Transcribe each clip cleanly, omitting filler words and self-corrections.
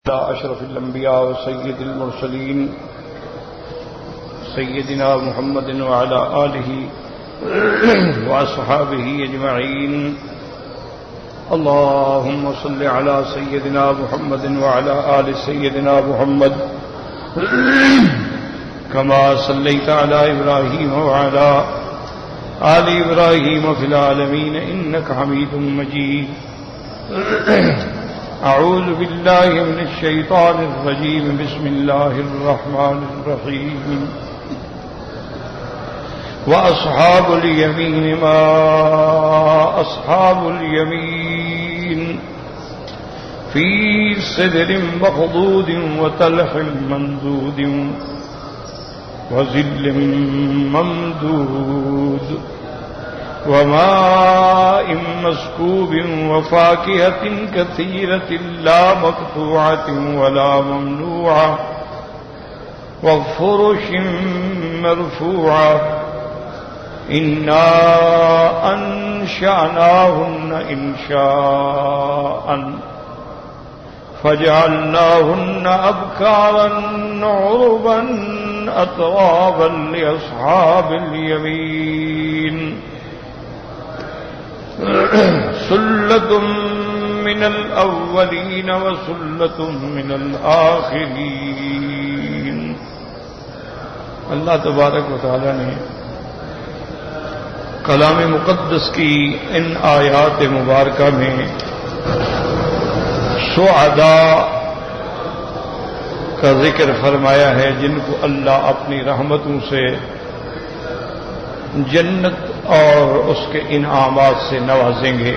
أشرف الأنبياء وسيد المرسلين سيدنا محمد وعلى آله وأصحابه أجمعين. اللهم صل على سيدنا محمد وعلى آل سيدنا محمد كما صليت على إبراهيم وعلى آل إبراهيم في العالمين إنك حميد مجيد. أعوذ بالله من الشيطان الرجيم. بسم الله الرحمن الرحيم. وأصحاب اليمين ما أصحاب اليمين في سدر مخضود وطلح ممدود وظل ممدود وماء مسكوب وفاكهة كثيرة لا مقطوعة ولا ممنوعة وفرش مرفوعة إنا أنشأناهن إنشاء فجعلناهن أبكارا عربا أترابا لأصحاب اليمين. سلة من الأولين وسلة من الآخرين. اللہ تبارک و تعالی نے کلام مقدس کی ان آیات مبارکہ میں سعداء کا ذکر فرمایا ہے جن کو اللہ اپنی رحمتوں سے جنت اور اس کے انعامات سے نوازیں گے.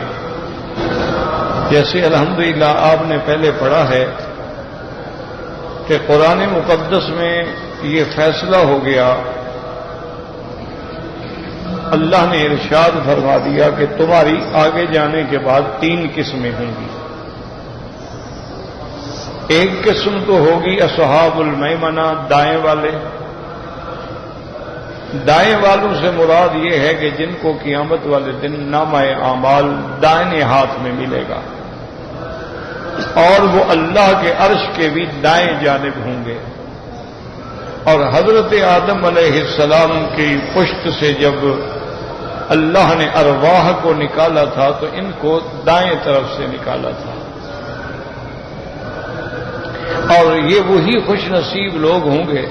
جیسے الحمدللہ آپ نے پہلے پڑھا ہے کہ قرآن مقدس میں یہ فیصلہ ہو گیا، اللہ نے ارشاد فرما دیا کہ تمہاری آگے جانے کے بعد 3 قسمیں ہوں گی. ایک قسم تو ہوگی اصحاب المیمنہ، دائیں والے. دائیں والوں سے مراد یہ ہے کہ جن کو قیامت والے دن نامہ اعمال دائیں ہاتھ میں ملے گا اور وہ اللہ کے عرش کے بھی دائیں جانب ہوں گے. اور حضرت آدم علیہ السلام کی پشت سے جب اللہ نے ارواح کو نکالا تھا تو ان کو دائیں طرف سے نکالا تھا. اور یہ وہی خوش نصیب لوگ ہوں گے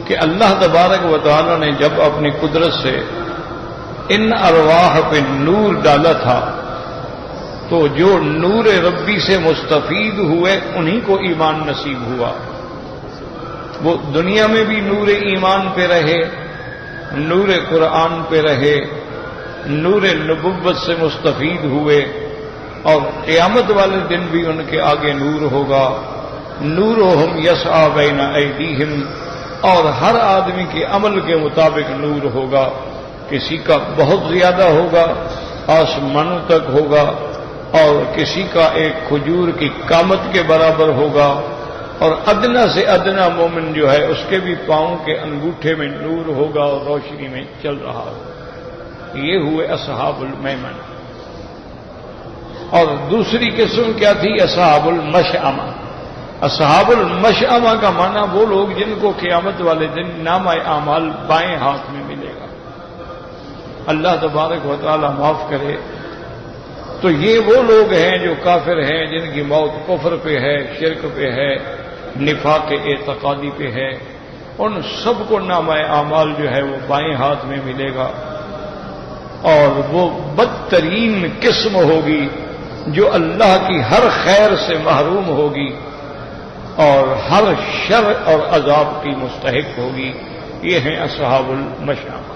کہ اللہ تبارک و تعالی نے جب اپنی قدرت سے ان ارواح پہ نور ڈالا تھا تو جو نور ربی سے مستفید ہوئے انہی کو ایمان نصیب ہوا. وہ دنیا میں بھی نور ایمان پہ رہے، نور قرآن پہ رہے، نور نبوت سے مستفید ہوئے، اور قیامت والے دن بھی ان کے آگے نور ہوگا. نورہم یسعی بین ایدیہم، اور ہر آدمی کے عمل کے مطابق نور ہوگا. کسی کا بہت زیادہ ہوگا، آسمانوں تک ہوگا، اور کسی کا ایک کھجور کی قامت کے برابر ہوگا، اور ادنا سے ادنا مومن جو ہے اس کے بھی پاؤں کے انگوٹھے میں نور ہوگا اور روشنی میں چل رہا ہوگا. یہ ہوئے اصحاب المیمنہ. اور دوسری قسم کیا تھی؟ اصحاب المشأمہ. اصحاب المشأمہ کا معنی وہ لوگ جن کو قیامت والے دن نامہ اعمال بائیں ہاتھ میں ملے گا. اللہ تبارک و تعالی معاف کرے. تو یہ وہ لوگ ہیں جو کافر ہیں، جن کی موت کفر پہ ہے، شرک پہ ہے، نفاق اعتقادی پہ ہے. ان سب کو نامہ اعمال جو ہے وہ بائیں ہاتھ میں ملے گا. اور وہ بدترین قسم ہوگی جو اللہ کی ہر خیر سے محروم ہوگی اور ہر شر اور عذاب کی مستحق ہوگی. یہ ہیں اصحاب المشأمہ.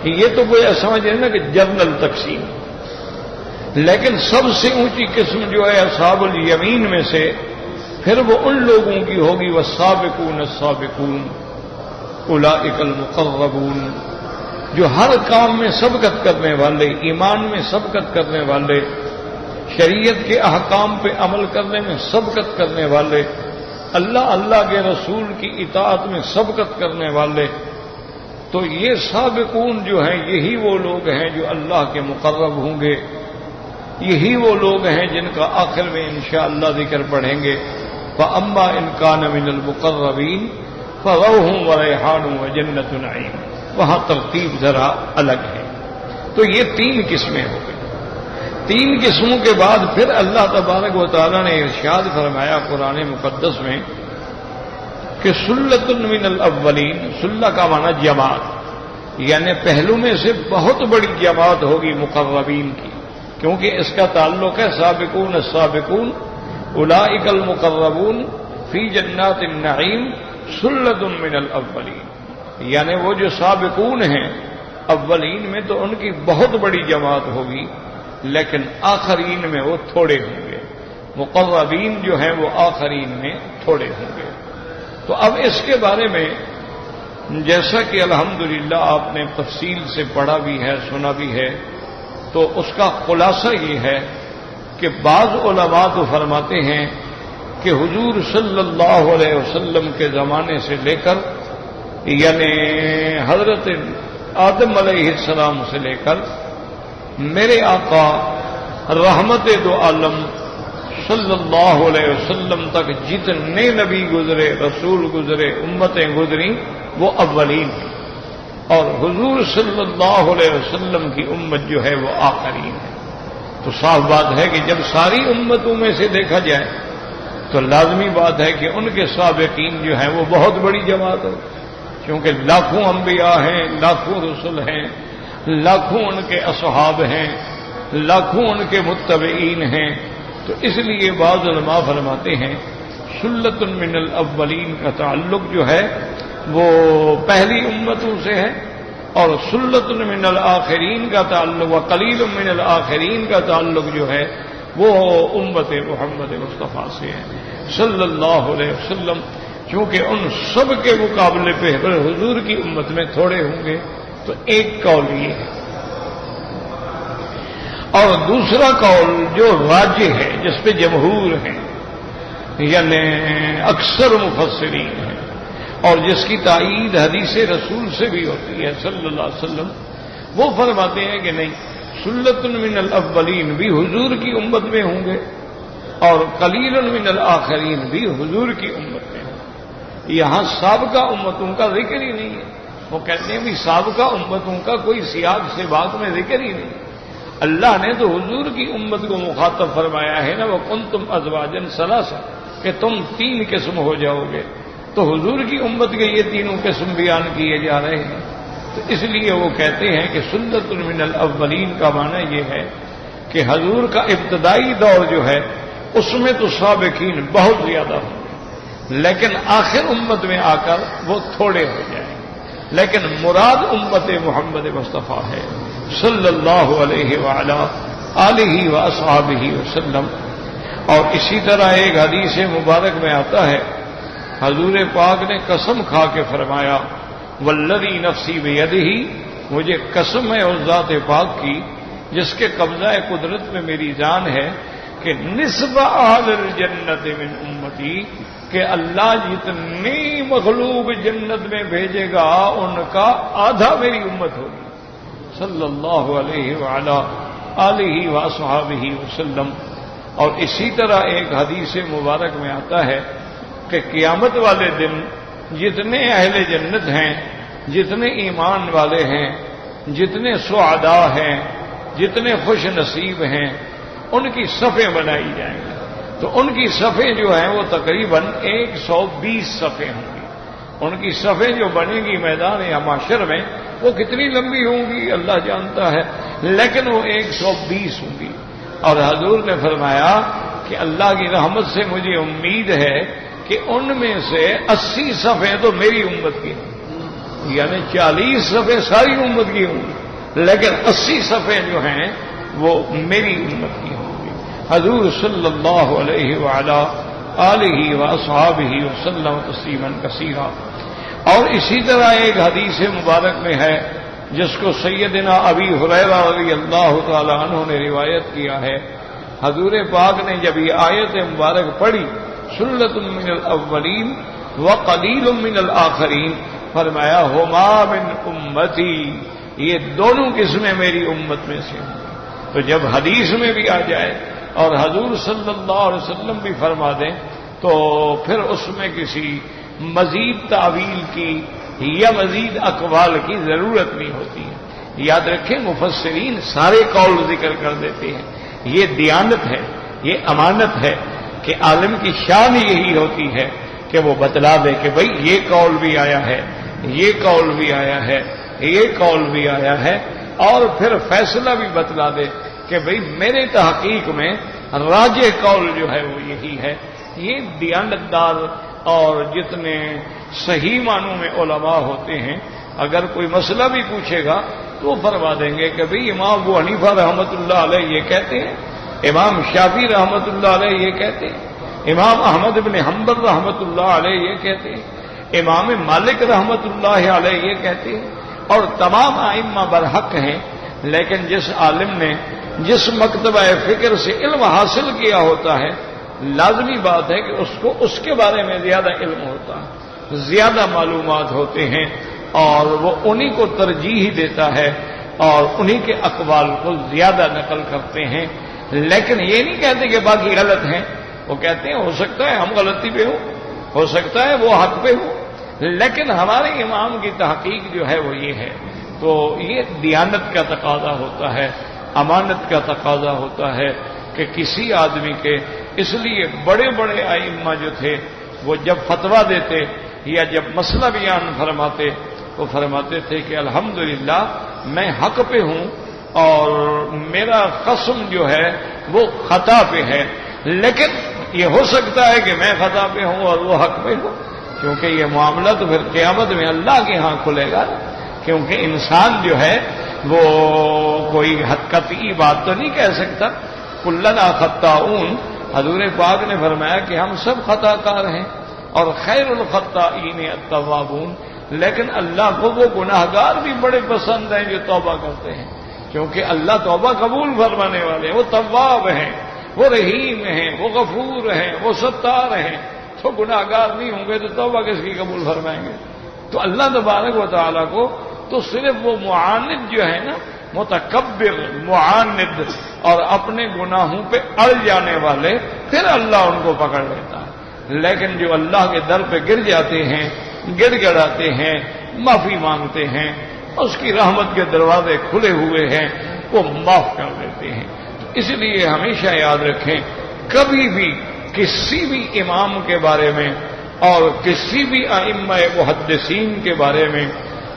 یہ تو کوئی سمجھ رہے نا کہ جنرل تقسیم، لیکن سب سے اونچی قسم جو ہے اصحاب الیمین میں سے پھر وہ ان لوگوں کی ہوگی والسابقون السابقون اولئک المقربون، جو ہر کام میں سبقت کرنے والے، ایمان میں سبقت کرنے والے، شریعت کے احکام پہ عمل کرنے میں سبقت کرنے والے، اللہ کے رسول کی اطاعت میں سبقت کرنے والے. تو یہ سابقون جو ہیں یہی وہ لوگ ہیں جو اللہ کے مقرب ہوں گے. یہی وہ لوگ ہیں جن کا آخر میں انشاءاللہ ذکر پڑھیں گے فَأَمَّا إِن كَانَ مِنَ الْمُقَرَّبِينَ فَرَوْحٌ وَرَيْحَانٌ وَجَنَّةُ نَعِيمٍ. وہاں ترتیب ذرا الگ ہے. تو یہ 3 قسمیں ہو گئی. 3 قسموں کے بعد پھر اللہ تبارک و تعالی نے ارشاد فرمایا قرآن مقدس میں کہ سلۃ من الاولین. سلہ کا معنی جماعت، یعنی پہلو میں سے بہت بڑی جماعت ہوگی مقربین کی، کیونکہ اس کا تعلق ہے سابقون السابقون اولئک المقربون فی جنات النعیم سلۃ من الاولین. یعنی وہ جو سابقون ہیں اولین میں تو ان کی بہت بڑی جماعت ہوگی، لیکن آخرین میں وہ تھوڑے ہوں گے. مقربین جو ہیں وہ آخرین میں تھوڑے ہوں گے. تو اب اس کے بارے میں جیسا کہ الحمدللہ آپ نے تفصیل سے پڑھا بھی ہے، سنا بھی ہے، تو اس کا خلاصہ یہ ہے کہ بعض علماء تو فرماتے ہیں کہ حضور صلی اللہ علیہ وسلم کے زمانے سے لے کر، یعنی حضرت آدم علیہ السلام سے لے کر میرے آقا رحمت دو عالم صلی اللہ علیہ وسلم تک جتنے نبی گزرے، رسول گزرے، امتیں گزری، وہ اولین ہیں، اور حضور صلی اللہ علیہ وسلم کی امت جو ہے وہ آخرین ہے. تو صاف بات ہے کہ جب ساری امتوں میں سے دیکھا جائے تو لازمی بات ہے کہ ان کے سابقین جو ہیں وہ بہت بڑی جماعت ہے، کیونکہ لاکھوں انبیاء ہیں، لاکھوں رسل ہیں، لاکھوں ان کے اصحاب ہیں، لاکھوں ان کے متبعین ہیں. تو اس لیے بعض علماء فرماتے ہیں سلۃ من الاولین کا تعلق جو ہے وہ پہلی امتوں سے ہے، اور سلۃ من الآخرین کا تعلق و قلیل من الآخرین کا تعلق جو ہے وہ امت محمد مصطفیٰ سے ہے صلی اللہ علیہ وسلم. چونکہ ان سب کے مقابلے پہ حضور کی امت میں تھوڑے ہوں گے. تو ایک قول یہ ہے، اور دوسرا قول جو راجح ہے، جس پہ جمہور ہیں، یعنی اکثر مفسرین ہیں، اور جس کی تائید حدیث رسول سے بھی ہوتی ہے صلی اللہ علیہ وسلم، وہ فرماتے ہیں کہ نہیں، سلۃ من الاولین بھی حضور کی امت میں ہوں گے، اور قلیل من الآخرین بھی حضور کی امت میں ہوں گے. یہاں سابقہ امتوں کا ذکر ہی نہیں ہے. وہ کہتے ہیں بھی سابقہ امتوں کا کوئی سیاق سے بات میں ذکر ہی نہیں. اللہ نے تو حضور کی امت کو مخاطب فرمایا ہے نا، وَكُنْتُمْ أَزْوَاجًا ثَلَاثًا، کہ تم 3 قسم ہو جاؤ گے. تو حضور کی امت کے یہ تینوں قسم بیان کیے جا رہے ہیں. تو اس لیے وہ کہتے ہیں کہ سلۃ من الاولین کا معنی یہ ہے کہ حضور کا ابتدائی دور جو ہے اس میں تو سابقین بہت زیادہ ہوں گے، لیکن آخر امت میں آ کر وہ تھوڑے ہو جائیں. لیکن مراد امت محمد مصطفیٰ ہے صلی اللہ علیہ وآلہ آلہ واصحابہ وسلم. اور اسی طرح ایک حدیث مبارک میں آتا ہے، حضور پاک نے قسم کھا کے فرمایا والذی نفسی بیدہ، مجھے قسم ہے اس ذات پاک کی جس کے قبضہ قدرت میں میری جان ہے، کہ نصف اہل الجنت من امتی، کہ اللہ جتنی مخلوق جنت میں بھیجے گا ان کا آدھا میری امت ہوگی صلی اللہ علیہ وعلا آلہ واصحابہ وسلم. اور اسی طرح ایک حدیث مبارک میں آتا ہے کہ قیامت والے دن جتنے اہل جنت ہیں، جتنے ایمان والے ہیں، جتنے سعداء ہیں، جتنے خوش نصیب ہیں، ان کی صفیں بنائی جائیں گی. تو ان کی صفیں جو ہیں وہ تقریباً 120 صفیں ہوں گی. ان کی صفیں جو بنے گی میدان یا معاشر میں وہ کتنی لمبی ہوں گی اللہ جانتا ہے، لیکن وہ 120 ہوں گی. اور حضور نے فرمایا کہ اللہ کی رحمت سے مجھے امید ہے کہ ان میں سے 80 صفیں تو میری امت کی ہوں، یعنی 40 صفیں ساری امت کی ہوں گی، لیکن 80 صفیں جو ہیں وہ میری امت کی ہوں گی. حضور صلی اللہ علیہ وعلا آلہ واصحابہ وسلم تسلیما کثیرا. اور اسی طرح ایک حدیث مبارک میں ہے جس کو سیدنا ابی ہریرہ رضی اللہ تعالی عنہ نے روایت کیا ہے، حضور پاک نے جب یہ آیت مبارک پڑھی سلۃ من الاولین وقلیل من الآخرین، فرمایا ہما من امتی، یہ دونوں قسمیں میری امت میں سے ہیں. تو جب حدیث میں بھی آ جائے اور حضور صلی اللہ علیہ وسلم بھی فرما دیں تو پھر اس میں کسی مزید تعویل کی یا مزید اقوال کی ضرورت نہیں ہوتی ہے. یاد رکھیں مفسرین سارے قول ذکر کر دیتے ہیں. یہ دیانت ہے، یہ امانت ہے کہ عالم کی شان یہی ہوتی ہے کہ وہ بتلا دے کہ بھئی یہ قول بھی آیا ہے، یہ قول بھی آیا ہے، یہ قول بھی آیا ہے، اور پھر فیصلہ بھی بتلا دے کہ بھئی میرے تحقیق میں راجح قول جو ہے وہ یہی ہے. یہ دیانتدار اور جتنے صحیح معنوں میں علماء ہوتے ہیں اگر کوئی مسئلہ بھی پوچھے گا تو وہ فرما دیں گے کہ بھئی امام ابو حنیفہ رحمۃ اللہ علیہ یہ کہتے ہیں، امام شافعی رحمۃ اللہ علیہ یہ کہتے ہیں، امام احمد بن حنبل رحمۃ اللہ علیہ یہ کہتے ہیں، امام مالک رحمۃ اللہ علیہ یہ کہتے ہیں، اور تمام ائمہ برحق ہیں. لیکن جس عالم نے جس مکتبہ فکر سے علم حاصل کیا ہوتا ہے لازمی بات ہے کہ اس کو اس کے بارے میں زیادہ علم ہوتا ہے، زیادہ معلومات ہوتے ہیں، اور وہ انہی کو ترجیح دیتا ہے اور انہی کے اقوال کو زیادہ نقل کرتے ہیں. لیکن یہ نہیں کہتے کہ باقی غلط ہیں، وہ کہتے ہیں ہو سکتا ہے ہم غلطی پہ ہوں، ہو سکتا ہے وہ حق پہ ہوں، لیکن ہمارے امام کی تحقیق جو ہے وہ یہ ہے. تو یہ دیانت کا تقاضا ہوتا ہے، امانت کا تقاضا ہوتا ہے کہ کسی آدمی کے. اس لیے بڑے بڑے ائمہ جو تھے وہ جب فتویٰ دیتے یا جب مسئلہ بیان فرماتے وہ فرماتے تھے کہ الحمدللہ میں حق پہ ہوں اور میرا قسم جو ہے وہ خطا پہ ہے، لیکن یہ ہو سکتا ہے کہ میں خطا پہ ہوں اور وہ حق پہ ہوں، کیونکہ یہ معاملہ تو پھر قیامت میں اللہ کے ہاں کھلے گا، کیونکہ انسان جو ہے وہ کوئی حد قطعی بات تو نہیں کہہ سکتا. کلنا خطاؤن، حضور پاک نے فرمایا کہ ہم سب خطا کار ہیں اور خیر الخطائین التوابون، لیکن اللہ کو وہ گناہ گار بھی بڑے پسند ہیں جو توبہ کرتے ہیں، کیونکہ اللہ توبہ قبول فرمانے والے ہیں، وہ تواب ہیں، وہ رحیم ہیں، وہ غفور ہیں، وہ ستار ہیں. تو گناہ گار نہیں ہوں گے تو توبہ کس کی قبول فرمائیں گے؟ تو اللہ تبارک و تعالیٰ کو تو صرف وہ معاند جو ہے نا، متکبر معاند اور اپنے گناہوں پہ اڑ جانے والے، پھر اللہ ان کو پکڑ لیتا ہے. لیکن جو اللہ کے در پہ گر جاتے ہیں، گڑ گڑاتے ہیں، معافی مانگتے ہیں، اس کی رحمت کے دروازے کھلے ہوئے ہیں، وہ معاف کر دیتے ہیں. اس لیے ہمیشہ یاد رکھیں کبھی بھی کسی بھی امام کے بارے میں اور کسی بھی ائمہ محدثین کے بارے میں،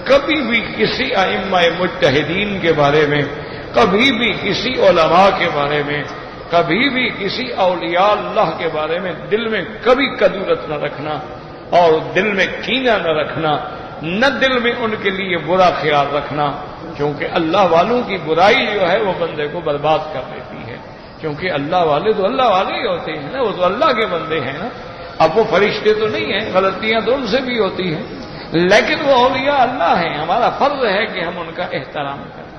کبھی بھی کسی ائمہ مجتہدین کے بارے میں، کبھی بھی کسی علماء کے بارے میں، کبھی بھی کسی اولیاء اللہ کے بارے میں دل میں کبھی کدورت نہ رکھنا اور دل میں کینہ نہ رکھنا، نہ دل میں ان کے لیے برا خیال رکھنا، کیونکہ اللہ والوں کی برائی جو ہے وہ بندے کو برباد کر دیتی ہے. کیونکہ اللہ والے تو اللہ والے ہی ہوتے ہیں نا، وہ تو اللہ کے بندے ہیں نا. اب وہ فرشتے تو نہیں ہیں، غلطیاں تو ان سے بھی ہوتی ہیں، لیکن وہ اولیاء اللہ ہیں. ہمارا فرض ہے کہ ہم ان کا احترام کریں،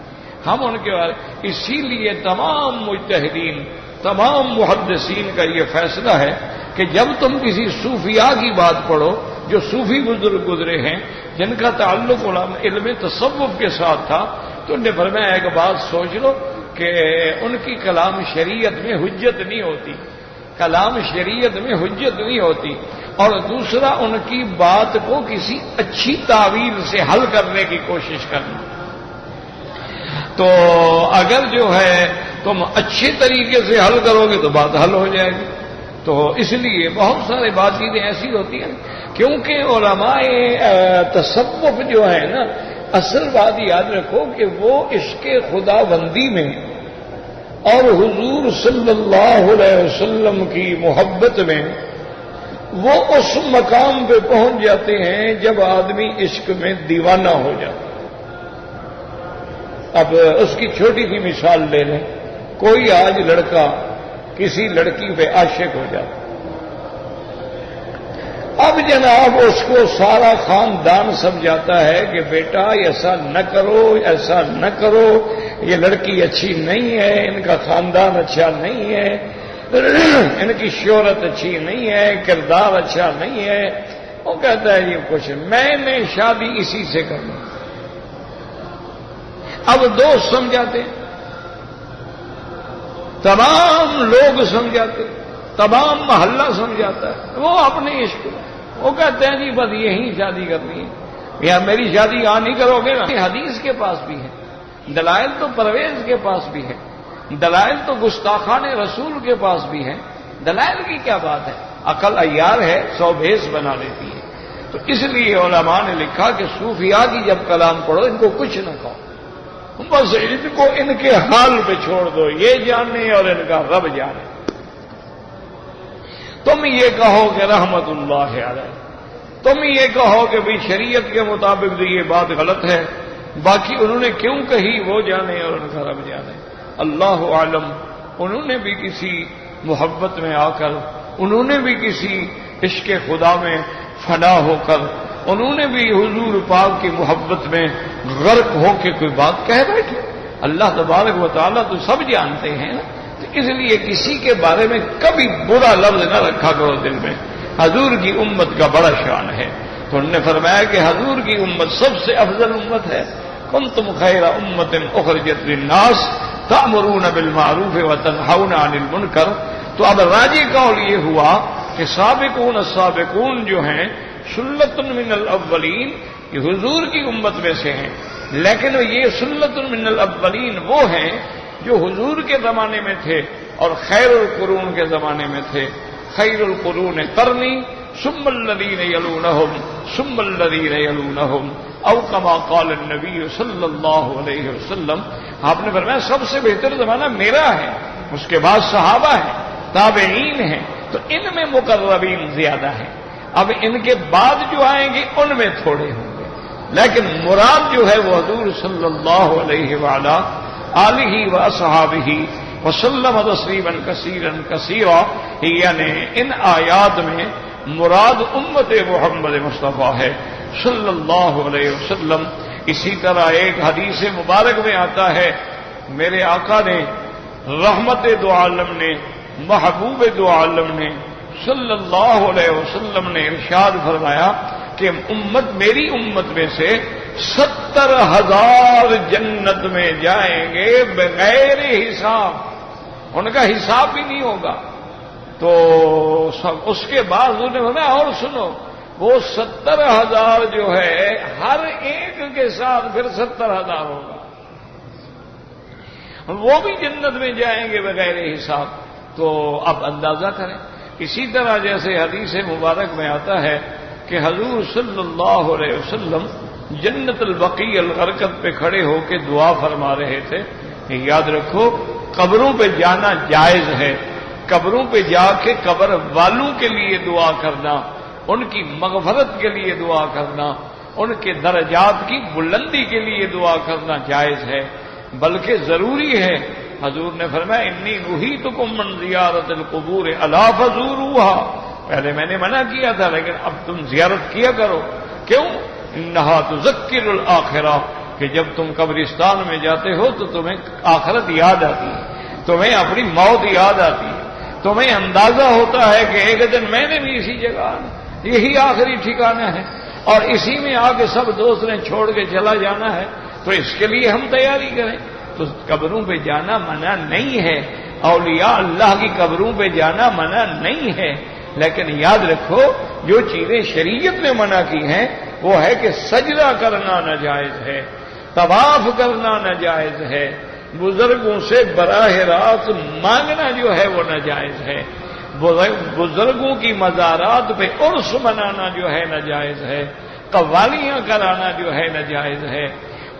ہم ان کے بارے. اسی لیے تمام مجتہدین، تمام محدثین کا یہ فیصلہ ہے کہ جب تم کسی صوفیاء کی بات پڑھو جو صوفی بزرگ گزرے ہیں جن کا تعلق علم تصوف کے ساتھ تھا، تو انہوں نے فرمایا ایک بات سوچ لو کہ ان کی کلام شریعت میں حجت نہیں ہوتی، کلام شریعت میں حجت نہیں ہوتی، اور دوسرا ان کی بات کو کسی اچھی تعویل سے حل کرنے کی کوشش کرنا. تو اگر جو ہے تم اچھے طریقے سے حل کرو گے تو بات حل ہو جائے گی. تو اس لیے بہت سارے بات چیزیں ایسی ہوتی ہیں کیونکہ علماء تصوف جو ہے نا، اصل بات یاد رکھو کہ وہ عشق خدا بندی میں اور حضور صلی اللہ علیہ وسلم کی محبت میں وہ اس مقام پہ پہنچ جاتے ہیں جب آدمی عشق میں دیوانہ ہو جاتا. اب اس کی چھوٹی سی مثال لے لیں، کوئی آج لڑکا کسی لڑکی پہ عاشق ہو جاتا، اب جناب اس کو سارا خاندان سمجھاتا ہے کہ بیٹا ایسا نہ کرو، ایسا نہ کرو، یہ لڑکی اچھی نہیں ہے، ان کا خاندان اچھا نہیں ہے، ان کی شہرت اچھی نہیں ہے، کردار اچھا نہیں ہے. وہ کہتا ہے یہ کچھ میں نے شادی اسی سے کرنا. اب دوست سمجھاتے تمام لوگ سمجھاتے، تمام محلہ سمجھاتا ہے، وہ اپنے عشق میں وہ کہتے ہیں جی بس یہی شادی کرنی ہے، یا میری شادی یہاں نہیں کرو گے نا۔ حدیث کے پاس بھی ہے دلائل، تو پرویز کے پاس بھی ہے دلائل، تو گستاخان رسول کے پاس بھی ہے دلائل کی کیا بات ہے؟ عقل عیار ہے، 100 بھیس بنا لیتی ہے۔ تو اس لیے علماء نے لکھا کہ صوفیاء کی جب کلام پڑھو ان کو کچھ نہ کہو، بس ان کو ان کے حال پہ چھوڑ دو، یہ جانے اور ان کا رب جانے۔ تم یہ کہو کہ رحمت اللہ علیہ، تم یہ کہو کہ بھی شریعت کے مطابق یہ بات غلط ہے، باقی انہوں نے کیوں کہی وہ جانے اور ان کا رب جانے۔ اللہ عالم، انہوں نے بھی کسی محبت میں آ کر، انہوں نے بھی کسی عشق خدا میں فنا ہو کر، انہوں نے بھی حضور پاک کی محبت میں غرق ہو کے کوئی بات کہہ بیٹھے۔ اللہ تبارک و تعالیٰ تو سب جانتے ہیں نا، تو اس لیے کسی کے بارے میں کبھی برا لفظ نہ رکھا کرو دل میں۔ حضور کی امت کا بڑا شان ہے، تو انہوں نے فرمایا کہ حضور کی امت سب سے افضل امت ہے۔ کنتم خیر امت اخرجت للناس تأمرون بالمعروف وتنہون عن المنکر۔ تو اب راجی قول یہ ہوا کہ سابقون السابقون جو ہیں سلۃ من الاولین، یہ حضور کی امت میں سے ہیں، لیکن یہ سلۃ من الاولین وہ ہیں جو حضور کے زمانے میں تھے اور خیر القرون کے زمانے میں تھے۔ خیر القرون قرنی ثم الذین یلونہم ثم الذین یلونہم، او کما قال النبی صلی اللہ علیہ وسلم۔ آپ نے فرمایا سب سے بہتر زمانہ میرا ہے، اس کے بعد صحابہ ہیں، تابعین ہیں، تو ان میں مقربین زیادہ ہیں۔ اب ان کے بعد جو آئیں گے ان میں تھوڑے ہوں گے، لیکن مراد جو ہے وہ حضور صلی اللہ علیہ وآلہ آلہ واصحابہ وسلم تسلیما کثیرا کثیرا، یعنی ان آیات میں مراد امت محمد مصطفیٰ ہے صلی اللہ علیہ وسلم۔ اسی طرح ایک حدیث مبارک میں آتا ہے، میرے آقا نے، رحمت دو عالم نے، محبوب دو عالم نے صلی اللہ علیہ وسلم نے ارشاد فرمایا کہ امت، میری امت میں سے 70,000 جنت میں جائیں گے بغیر حساب، ان کا حساب بھی نہیں ہوگا۔ تو اس کے بعد انہوں نے فرمایا اور سنو، وہ 70,000 جو ہے ہر ایک کے ساتھ پھر 70,000 ہوگا، وہ بھی جنت میں جائیں گے بغیر حساب۔ تو اب اندازہ کریں، اسی طرح جیسے حدیث مبارک میں آتا ہے کہ حضور صلی اللہ علیہ وسلم جنت البقیع الغرقد پہ کھڑے ہو کے دعا فرما رہے تھے کہ یاد رکھو قبروں پہ جانا جائز ہے، قبروں پہ جا کے قبر والوں کے لیے دعا کرنا، ان کی مغفرت کے لیے دعا کرنا، ان کے درجات کی بلندی کے لیے دعا کرنا جائز ہے، بلکہ ضروری ہے۔ حضور نے فرمایا انی نہیتکم من زیارت القبور الا فزوروها، پہلے میں نے منع کیا تھا لیکن اب تم زیارت کیا کرو۔ کیوں؟ انہا تذکر الآخرہ، کہ جب تم قبرستان میں جاتے ہو تو تمہیں آخرت یاد آتی ہے، تمہیں اپنی موت یاد آتی ہے، تمہیں اندازہ ہوتا ہے کہ ایک دن میں نے بھی اسی جگہ آنا، یہی آخری ٹھکانہ ہے، اور اسی میں آ کے سب دوست نے چھوڑ کے چلا جانا ہے، تو اس کے لیے ہم تیاری کریں۔ تو قبروں پہ جانا منع نہیں ہے، اولیاء اللہ کی قبروں پہ جانا منع نہیں ہے، لیکن یاد رکھو جو چیزیں شریعت نے منع کی ہیں وہ ہے کہ سجدہ کرنا ناجائز ہے، طواف کرنا ناجائز ہے، بزرگوں سے براہ راست مانگنا جو ہے وہ ناجائز ہے، بزرگوں کی مزارات پہ عرس منانا جو ہے ناجائز ہے، قوالیاں کرانا جو ہے ناجائز ہے،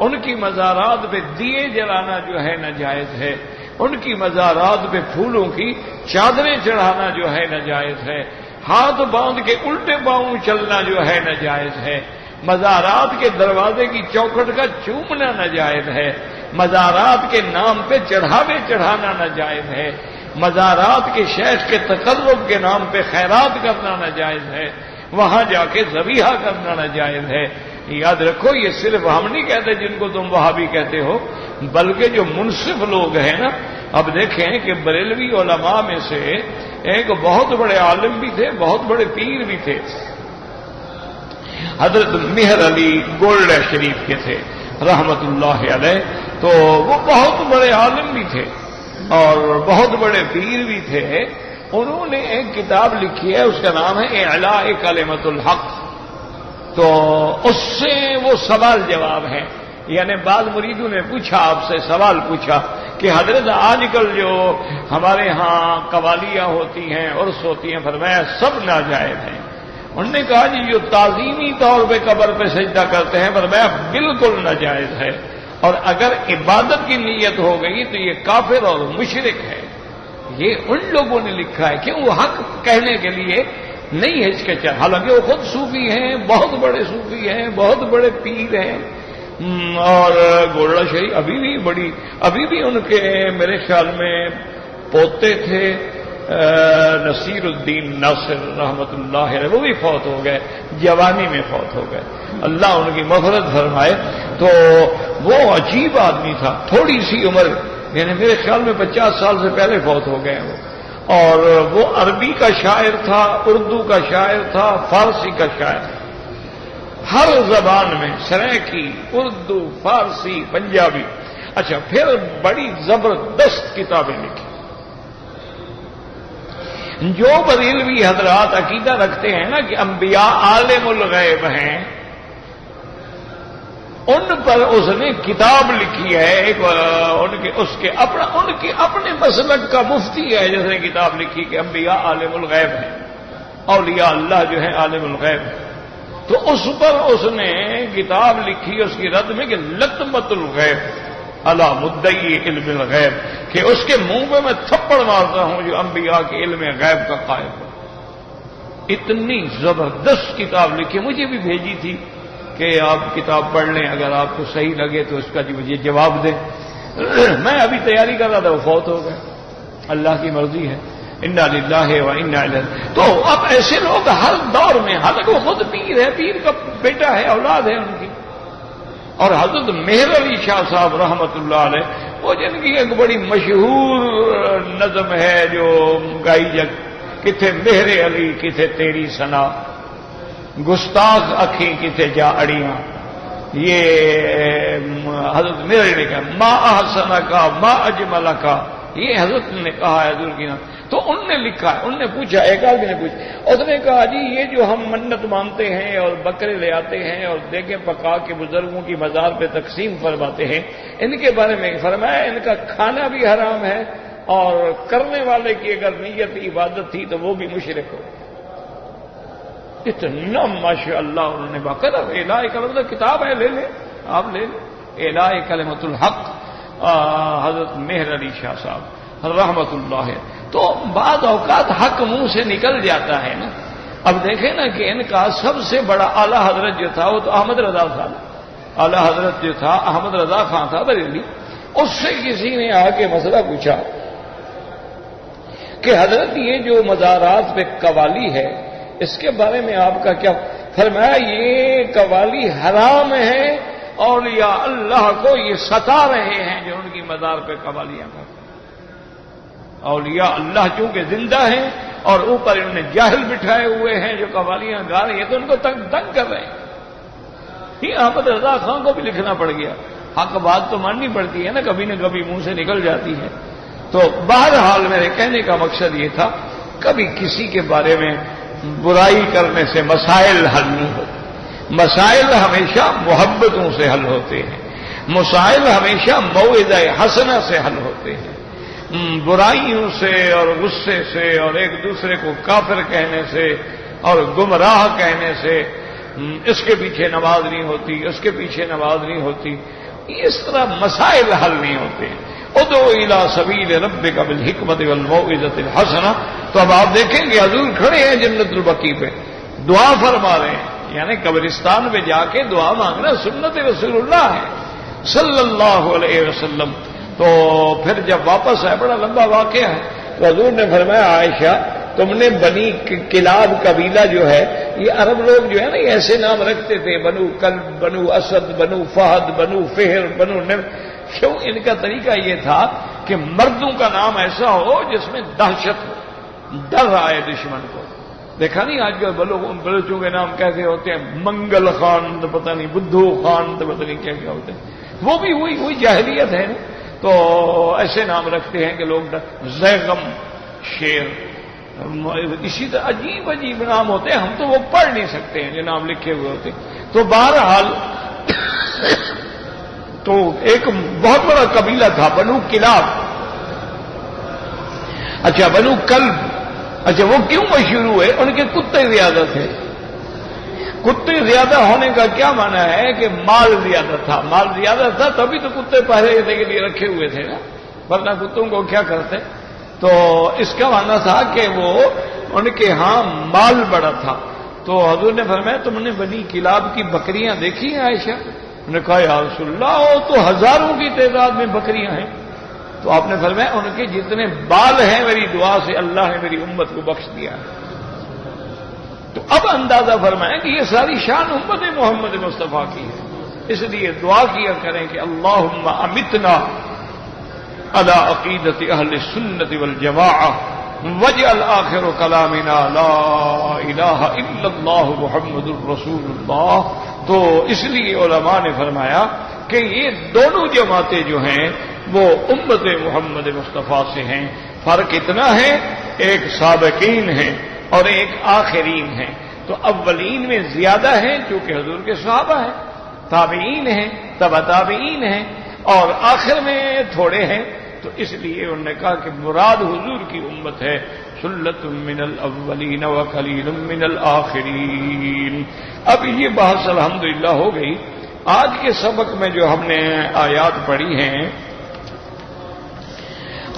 ان کی مزارات پہ دیے جلانا جو ہے ناجائز ہے، ان کی مزارات پہ پھولوں کی چادریں چڑھانا جو ہے ناجائز ہے، ہاتھ باندھ کے الٹے پاؤں چلنا جو ہے ناجائز ہے، مزارات کے دروازے کی چوکھٹ کا چومنا ناجائز ہے، مزارات کے نام پہ چڑھاوے چڑھانا ناجائز ہے، مزارات کے شیخ کے تقرب کے نام پہ خیرات کرنا ناجائز ہے، وہاں جا کے ذبیحہ کرنا ناجائز ہے۔ یاد رکھو یہ صرف ہم نہیں کہتے جن کو تم وہابی کہتے ہو، بلکہ جو منصف لوگ ہیں نا، اب دیکھیں کہ بریلوی علماء میں سے ایک بہت بڑے عالم بھی تھے، بہت بڑے پیر بھی تھے، حضرت مہر علی گولڈ شریف کے تھے رحمت اللہ علیہ، تو وہ بہت بڑے عالم بھی تھے، اور بہت بڑے پیر بھی تھے. انہوں نے ایک کتاب لکھی ہے، اس کا نام ہے اعلاء کلمۃ الحق. تو اس سے وہ سوال جواب ہے. یعنی بعض مریدوں نے پوچھا، آپ سے سوال پوچھا کہ حضرت آج کل جو ہمارے ہاں قوالیاں ہوتی ہیں، عرس ہوتی ہیں، فرمایا سب ناجائز ہیں. انہوں نے کہا جی جو تعظیمی طور پہ قبر پہ سجدہ کرتے ہیں، فرمایا بالکل ناجائز ہے، اور اگر عبادت کی نیت ہو گئی تو یہ کافر اور مشرک ہے. یہ ان لوگوں نے لکھا ہے کہ وہ حق کہنے کے لیے نہیں ہچکچا. حالانکہ وہ خود صوفی ہیں، بہت بڑے صوفی ہیں، بہت بڑے پیر ہیں. اور گولڑا شریف ابھی بھی ان کے میرے خیال میں پوتے تھے نصیر الدین ناصر رحمت اللہ علیہ، وہ بھی فوت ہو گئے، جوانی میں فوت ہو گئے، اللہ ان کی مغفرت فرمائے. تو وہ عجیب آدمی تھا، تھوڑی سی عمر، یعنی میرے خیال میں 50 سال سے پہلے فوت ہو گئے وہ. اور وہ عربی کا شاعر تھا، اردو کا شاعر تھا، فارسی کا شاعر تھا، ہر زبان میں، سرائکی، اردو، فارسی، پنجابی. اچھا، پھر بڑی زبردست کتابیں لکھی. جو بریلوی حضرات عقیدہ رکھتے ہیں نا کہ انبیاء عالم الغیب ہیں، ان پر اس نے کتاب لکھی ہے. ان کے اپنے مسلک کا مفتی ہے جس نے کتاب لکھی کہ انبیاء عالم الغیب ہیں، اولیاء اللہ جو ہے عالم الغیب ہے. تو اس پر اس نے کتاب لکھی اس کی رد میں کہ لطمۃ الغیب علی مدعی علم الغیب، کہ اس کے منہ پہ میں تھپڑ مارتا ہوں جو انبیاء کے علم غیب کا قائل ہے. اتنی زبردست کتاب لکھی، مجھے بھی بھیجی تھی کہ آپ کتاب پڑھ لیں، اگر آپ کو صحیح لگے تو اس کا مجھے جواب دیں. میں ابھی تیاری کر رہا تھا، وہ فوت ہو گئے، اللہ کی مرضی ہے. انا للہ و انا الیہ. تو اب ایسے لوگ ہر دور میں، حالانکہ وہ خود پیر ہے، پیر کا بیٹا ہے، اولاد ہے ان کی. اور حضرت مہر علی شاہ صاحب رحمت اللہ علیہ، وہ جن کی ایک بڑی مشہور نظم ہے جو گائی جگ، کتھے مہر علی کتھے تیری سنا، گستاخ اکھیں کتھے جا اڑیاں. یہ حضرت مہر علی کا ما احسن کا ما اجمل کا، یہ حضرت نے کہا ہے حضور کی نام. تو ان نے لکھا ہے، ان نے پوچھا، ایک آدمی نے پوچھا، اس نے کہا جی یہ جو ہم منت مانتے ہیں اور بکرے لے آتے ہیں اور دیگیں پکا کے بزرگوں کی مزار پہ تقسیم فرماتے ہیں، ان کے بارے میں فرمایا ان کا کھانا بھی حرام ہے، اور کرنے والے کی اگر نیت عبادت تھی تو وہ بھی مشرک ہو. اتنا ماشاء اللہ انہوں نے باقاعدہ اعلاء کلمۃ کتاب ہے، لے لیں آپ، لے لیں اعلاء کلمۃ الحق حضرت مہر علی شاہ صاحب رحمت اللہ ہے. تو بعض اوقات حق منہ سے نکل جاتا ہے نا. اب دیکھیں نا کہ ان کا سب سے بڑا اعلی حضرت جو تھا وہ تو احمد رضا تھا. اعلی حضرت جو تھا احمد رضا خان تھا بریلوی. اس سے کسی نے آ کے مسئلہ پوچھا کہ حضرت یہ جو مزارات پہ قوالی ہے اس کے بارے میں آپ کا کیا؟ فرمایا یہ قوالی حرام ہے، اولیاء اللہ کو یہ ستا رہے ہیں جو ان کی مزار پہ قوالیاں کرتے ہیں. اولیاء اللہ چونکہ زندہ ہیں اور اوپر انہوں نے جاہل بٹھائے ہوئے ہیں جو قوالیاں گا رہے ہیں، تو ان کو تنگ کر رہے ہیں. یہ احمد رضا خان کو بھی لکھنا پڑ گیا. حق بات تو ماننی پڑتی ہے نا، کبھی نہ کبھی منہ سے نکل جاتی ہے. تو بہرحال میرے کہنے کا مقصد یہ تھا، کبھی کسی کے بارے میں برائی کرنے سے مسائل حل نہیں ہوتے. مسائل ہمیشہ محبتوں سے حل ہوتے ہیں، مسائل ہمیشہ موعظہ حسنہ سے حل ہوتے ہیں. برائیوں سے اور غصے سے اور ایک دوسرے کو کافر کہنے سے اور گمراہ کہنے سے اس کے پیچھے نماز نہیں ہوتی، اس کے پیچھے نماز نہیں ہوتی. اس طرح مسائل حل نہیں ہوتے. ادعو الی سبیل ربک بالحکمت والموعظۃ الحسنہ. تو اب آپ دیکھیں گے حضور کھڑے ہیں جنت البقیع پہ، دعا فرما رہے ہیں. یعنی قبرستان پہ جا کے دعا مانگنا سنت رسول اللہ ہے صلی اللہ علیہ وسلم. تو پھر جب واپس آئے، بڑا لمبا واقعہ ہے، تو حضور نے فرمایا عائشہ تم نے بنی کلاب قبیلہ جو ہے، یہ عرب لوگ جو ہے نا یہ ایسے نام رکھتے تھے، بنو کلب، بنو اسد، بنو فہد، بنو فہر، بنو نمر. کیوں؟ ان کا طریقہ یہ تھا کہ مردوں کا نام ایسا ہو جس میں دہشت ہو، ڈر آئے دشمن کو. دیکھا نہیں آج کل بلوچوں کے نام کیسے ہوتے ہیں، منگل خان تو پتہ نہیں، بدھو خان تو پتہ نہیں کیا کیا ہوتے ہیں. وہ بھی وہی جاہلیت ہے نا. تو ایسے نام رکھتے ہیں کہ لوگ زیغم شیر، اسی طرح عجیب عجیب نام ہوتے ہیں، ہم تو وہ پڑھ نہیں سکتے ہیں جو نام لکھے ہوئے ہوتے. تو بہرحال تو ایک بہت بڑا قبیلہ تھا بنو کلاب. اچھا بنو کلب، اچھا وہ کیوں مشہور ہوئے؟ ان کے کتے زیادہ تھے. کتے زیادہ ہونے کا کیا معنی ہے کہ مال زیادہ تھا. مال زیادہ تھا تبھی تو کتے پہلے کے لیے رکھے ہوئے تھے نا، ورنہ کتوں کو کیا کرتے. تو اس کا معنی تھا کہ وہ ان کے ہاں مال بڑا تھا. تو حضور نے فرمایا تم نے بنی کلاب کی بکریاں دیکھی ہیں عائشہ؟ انہوں نے کہا یا رسول اللہ وہ تو ہزاروں کی تعداد میں بکریاں ہیں. تو آپ نے فرمایا ان کے جتنے بال ہیں میری دعا سے اللہ نے میری امت کو بخش دیا ہے. تو اب اندازہ فرمائیں کہ یہ ساری شان امت محمد مصطفیٰ کی ہے. اس لیے دعا کیا کریں کہ اللہم امتنا علی عقیدت اہل سنت والجماعہ واجعل آخر کلامنا لا الہ الا اللہ محمد الرسول اللہ. تو اس لیے علماء نے فرمایا کہ یہ دونوں جماعتیں جو ہیں وہ امت محمد مصطفیٰ سے ہیں. فرق اتنا ہے ایک سابقین ہیں اور ایک آخرین ہیں. تو اولین میں زیادہ ہیں چونکہ حضور کے صحابہ ہیں، تابعین ہیں، تبع تابعین ہیں، اور آخر میں تھوڑے ہیں. تو اس لیے انہوں نے کہا کہ مراد حضور کی امت ہے سلۃ من الاولین وقلیل من الآخرین. اب یہ بحث الحمدللہ ہو گئی. آج کے سبق میں جو ہم نے آیات پڑھی ہیں،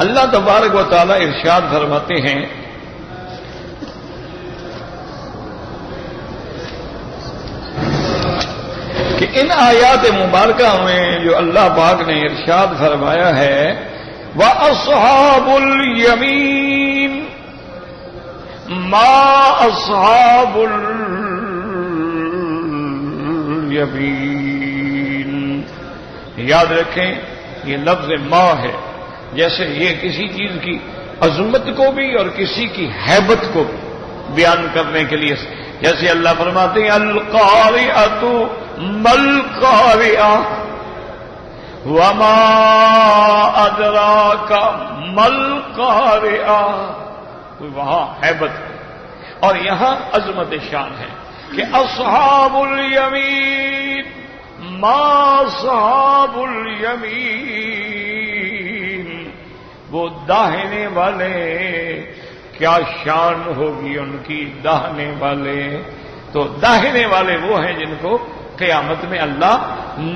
اللہ تبارک و تعالی ارشاد فرماتے ہیں کہ ان آیات مبارکہ میں جو اللہ پاک نے ارشاد فرمایا ہے وَأَصْحَابُ الْيَمِينِ مَا أَصْحَابُ الْيَمِينِ. یاد رکھیں یہ لفظ ما ہے، جیسے یہ کسی چیز کی عظمت کو بھی اور کسی کی ہیبت کو بھی بیان کرنے کے لیے. جیسے اللہ فرماتے ہیں القارعۃ ملقارعہ وما ادراک ملقارعہ. تو وہاں ہیبت اور یہاں عظمت شان ہے کہ اصحاب الیمین ما اصحاب الیمین، وہ داہنے والے کیا شان ہوگی ان کی داہنے والے. تو داہنے والے وہ ہیں جن کو قیامت میں اللہ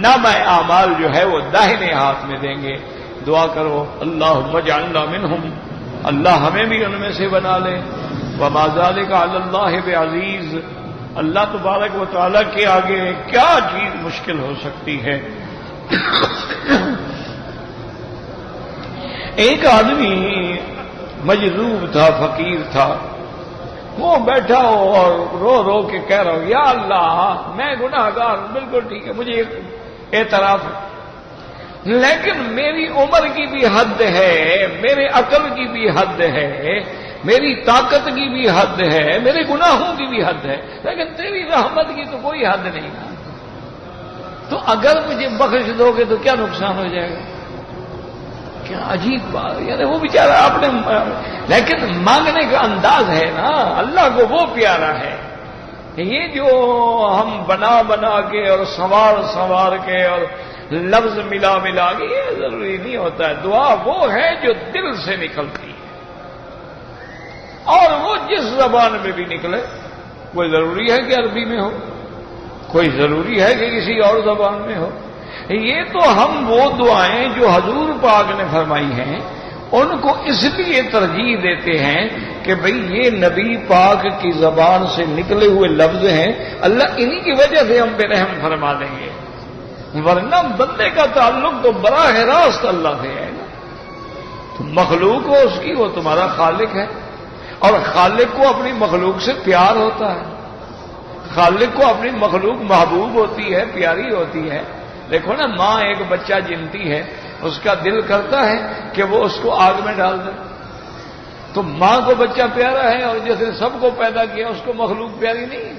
نامہ اعمال جو ہے وہ داہنے ہاتھ میں دیں گے. دعا کرو اللہم اجعلنا منہم، اللہ ہمیں بھی ان میں سے بنا لے. وما ذلک علی اللہ بعزیز، اللہ تبارک و تعالیٰ کے آگے کیا چیز مشکل ہو سکتی ہے. ایک آدمی مجذوب تھا، فقیر تھا، وہ بیٹھا ہو اور رو رو کے کہہ رہا ہو یا اللہ میں گناہ گار ہوں، بالکل ٹھیک ہے مجھے اعتراف ہے، لیکن میری عمر کی بھی حد ہے، میرے عقل کی بھی حد ہے، میری طاقت کی بھی حد ہے، میرے گناہوں کی بھی حد ہے، لیکن تیری رحمت کی تو کوئی حد نہیں. تو اگر مجھے بخش دو گے تو کیا نقصان ہو جائے گا. کیا عجیب بات، یعنی وہ بیچارہ آپ نے، لیکن مانگنے کا انداز ہے نا اللہ کو وہ پیارا ہے. یہ جو ہم بنا بنا کے اور سنوار سنوار کے اور لفظ ملا ملا کے یہ ضروری نہیں ہوتا ہے. دعا وہ ہے جو دل سے نکلتی ہے، اور وہ جس زبان میں بھی نکلے. کوئی ضروری ہے کہ عربی میں ہو، کوئی ضروری ہے کہ کسی اور زبان میں ہو. یہ تو ہم وہ دعائیں جو حضور پاک نے فرمائی ہیں ان کو اس لیے ترجیح دیتے ہیں کہ بھئی یہ نبی پاک کی زبان سے نکلے ہوئے لفظ ہیں، اللہ انہی کی وجہ سے ہم پہ رحم فرما دیں گے. ورنہ بندے کا تعلق تو براہ راست اللہ سے ہے نا. تو مخلوق ہو اس کی، وہ تمہارا خالق ہے، اور خالق کو اپنی مخلوق سے پیار ہوتا ہے، خالق کو اپنی مخلوق محبوب ہوتی ہے، پیاری ہوتی ہے. دیکھو نا ماں ایک بچہ جنتی ہے، اس کا دل کرتا ہے کہ وہ اس کو آگ میں ڈال دے. تو ماں کو بچہ پیارا ہے اور جیسے سب کو پیدا کیا اس کو مخلوق پیاری نہیں ہے.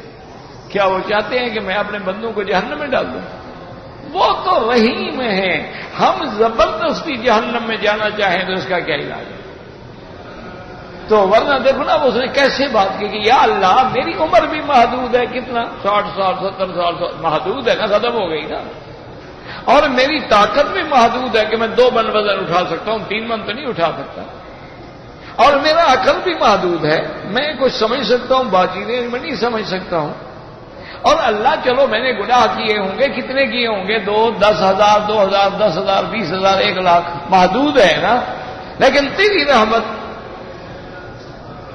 کیا وہ چاہتے ہیں کہ میں اپنے بندوں کو جہنم میں ڈال دوں؟ وہ تو رحیم ہے. ہم زبردستی جہنم میں جانا چاہیں تو اس کا کیا علاج ہے؟ تو ورنہ دیکھو نا اس نے کیسے بات کی کہ یا اللہ میری عمر بھی محدود ہے، کتنا 60 سال 70 سال محدود ہے نا، ختم ہو گئی نا. اور میری طاقت بھی محدود ہے کہ میں 2 من وزن اٹھا سکتا ہوں، 3 من تو نہیں اٹھا سکتا. اور میرا عقل بھی محدود ہے، میں کچھ سمجھ سکتا ہوں، باقی میں نہیں سمجھ سکتا ہوں. اور اللہ چلو میں نے گناہ کیے ہوں گے، کتنے کیے ہوں گے؟ 2 10,000 2,000 10,000 20,000 1,00,000 محدود ہے نا. لیکن تیری رحمت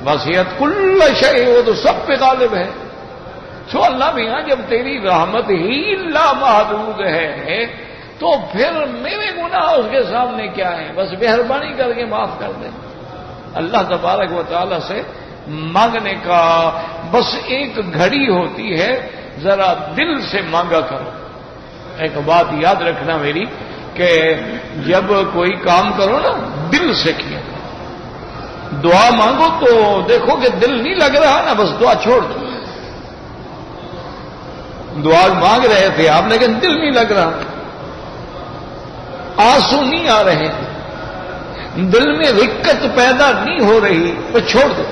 وسعت کل شیء، وہ تو سب پہ غالب ہے. سو اللہ میاں جب تیری رحمت ہی لا محدود ہے تو پھر میرے گناہ اس کے سامنے کیا ہیں؟ بس مہربانی کر کے معاف کر دیں. اللہ تبارک و تعالی سے مانگنے کا بس ایک گھڑی ہوتی ہے، ذرا دل سے مانگا کرو. ایک بات یاد رکھنا میری کہ جب کوئی کام کرو نا دل سے کیا، دعا مانگو تو دیکھو کہ دل نہیں لگ رہا نا، بس دعا چھوڑ دو. دعا مانگ رہے تھے آپ لیکن دل نہیں لگ رہا، آنسو نہیں آ رہے، دل میں رکت پیدا نہیں ہو رہی تو چھوڑ دو.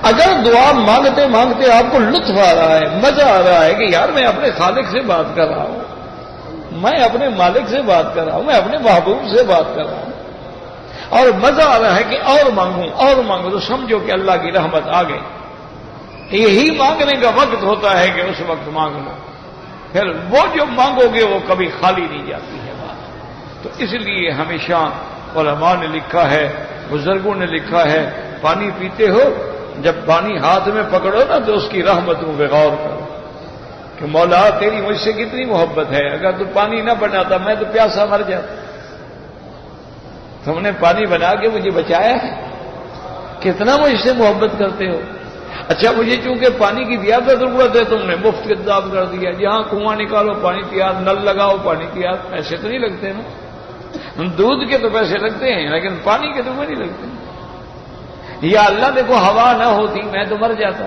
اگر دعا مانگتے مانگتے آپ کو لطف آ رہا ہے، مزہ آ رہا ہے کہ یار میں اپنے خالق سے بات کر رہا ہوں، میں اپنے مالک سے بات کر رہا ہوں، میں اپنے محبوب سے بات کر رہا ہوں، اور مزہ آ رہا ہے کہ اور مانگوں تو سمجھو کہ اللہ کی رحمت آ گئی. یہی مانگنے کا وقت ہوتا ہے کہ اس وقت مانگ لو، پھر وہ جو مانگو گے وہ کبھی خالی نہیں جاتی ہے بات. تو اس لیے ہمیشہ علماء نے لکھا ہے، بزرگوں نے لکھا ہے، پانی پیتے ہو جب پانی ہاتھ میں پکڑو نا تو اس کی رحمتوں پہ غور کرو کہ مولا تیری مجھ سے کتنی محبت ہے. اگر تو پانی نہ بناتا میں تو پیاسا مر جاتا. تم نے پانی بنا کے مجھے بچایا ہے، کتنا مجھ سے محبت کرتے ہو. اچھا مجھے چونکہ پانی کی زیادہ ضرورت ہے تم نے مفت کے انتظام کر دیا. جہاں کنواں نکالو پانی تیار، نل لگاؤ پانی تیار. پیسے تو نہیں لگتے نا، دودھ کے تو پیسے لگتے ہیں لیکن پانی کے تو نہیں لگتے. یا اللہ دیکھو ہوا نہ ہوتی میں تو مر جاتا.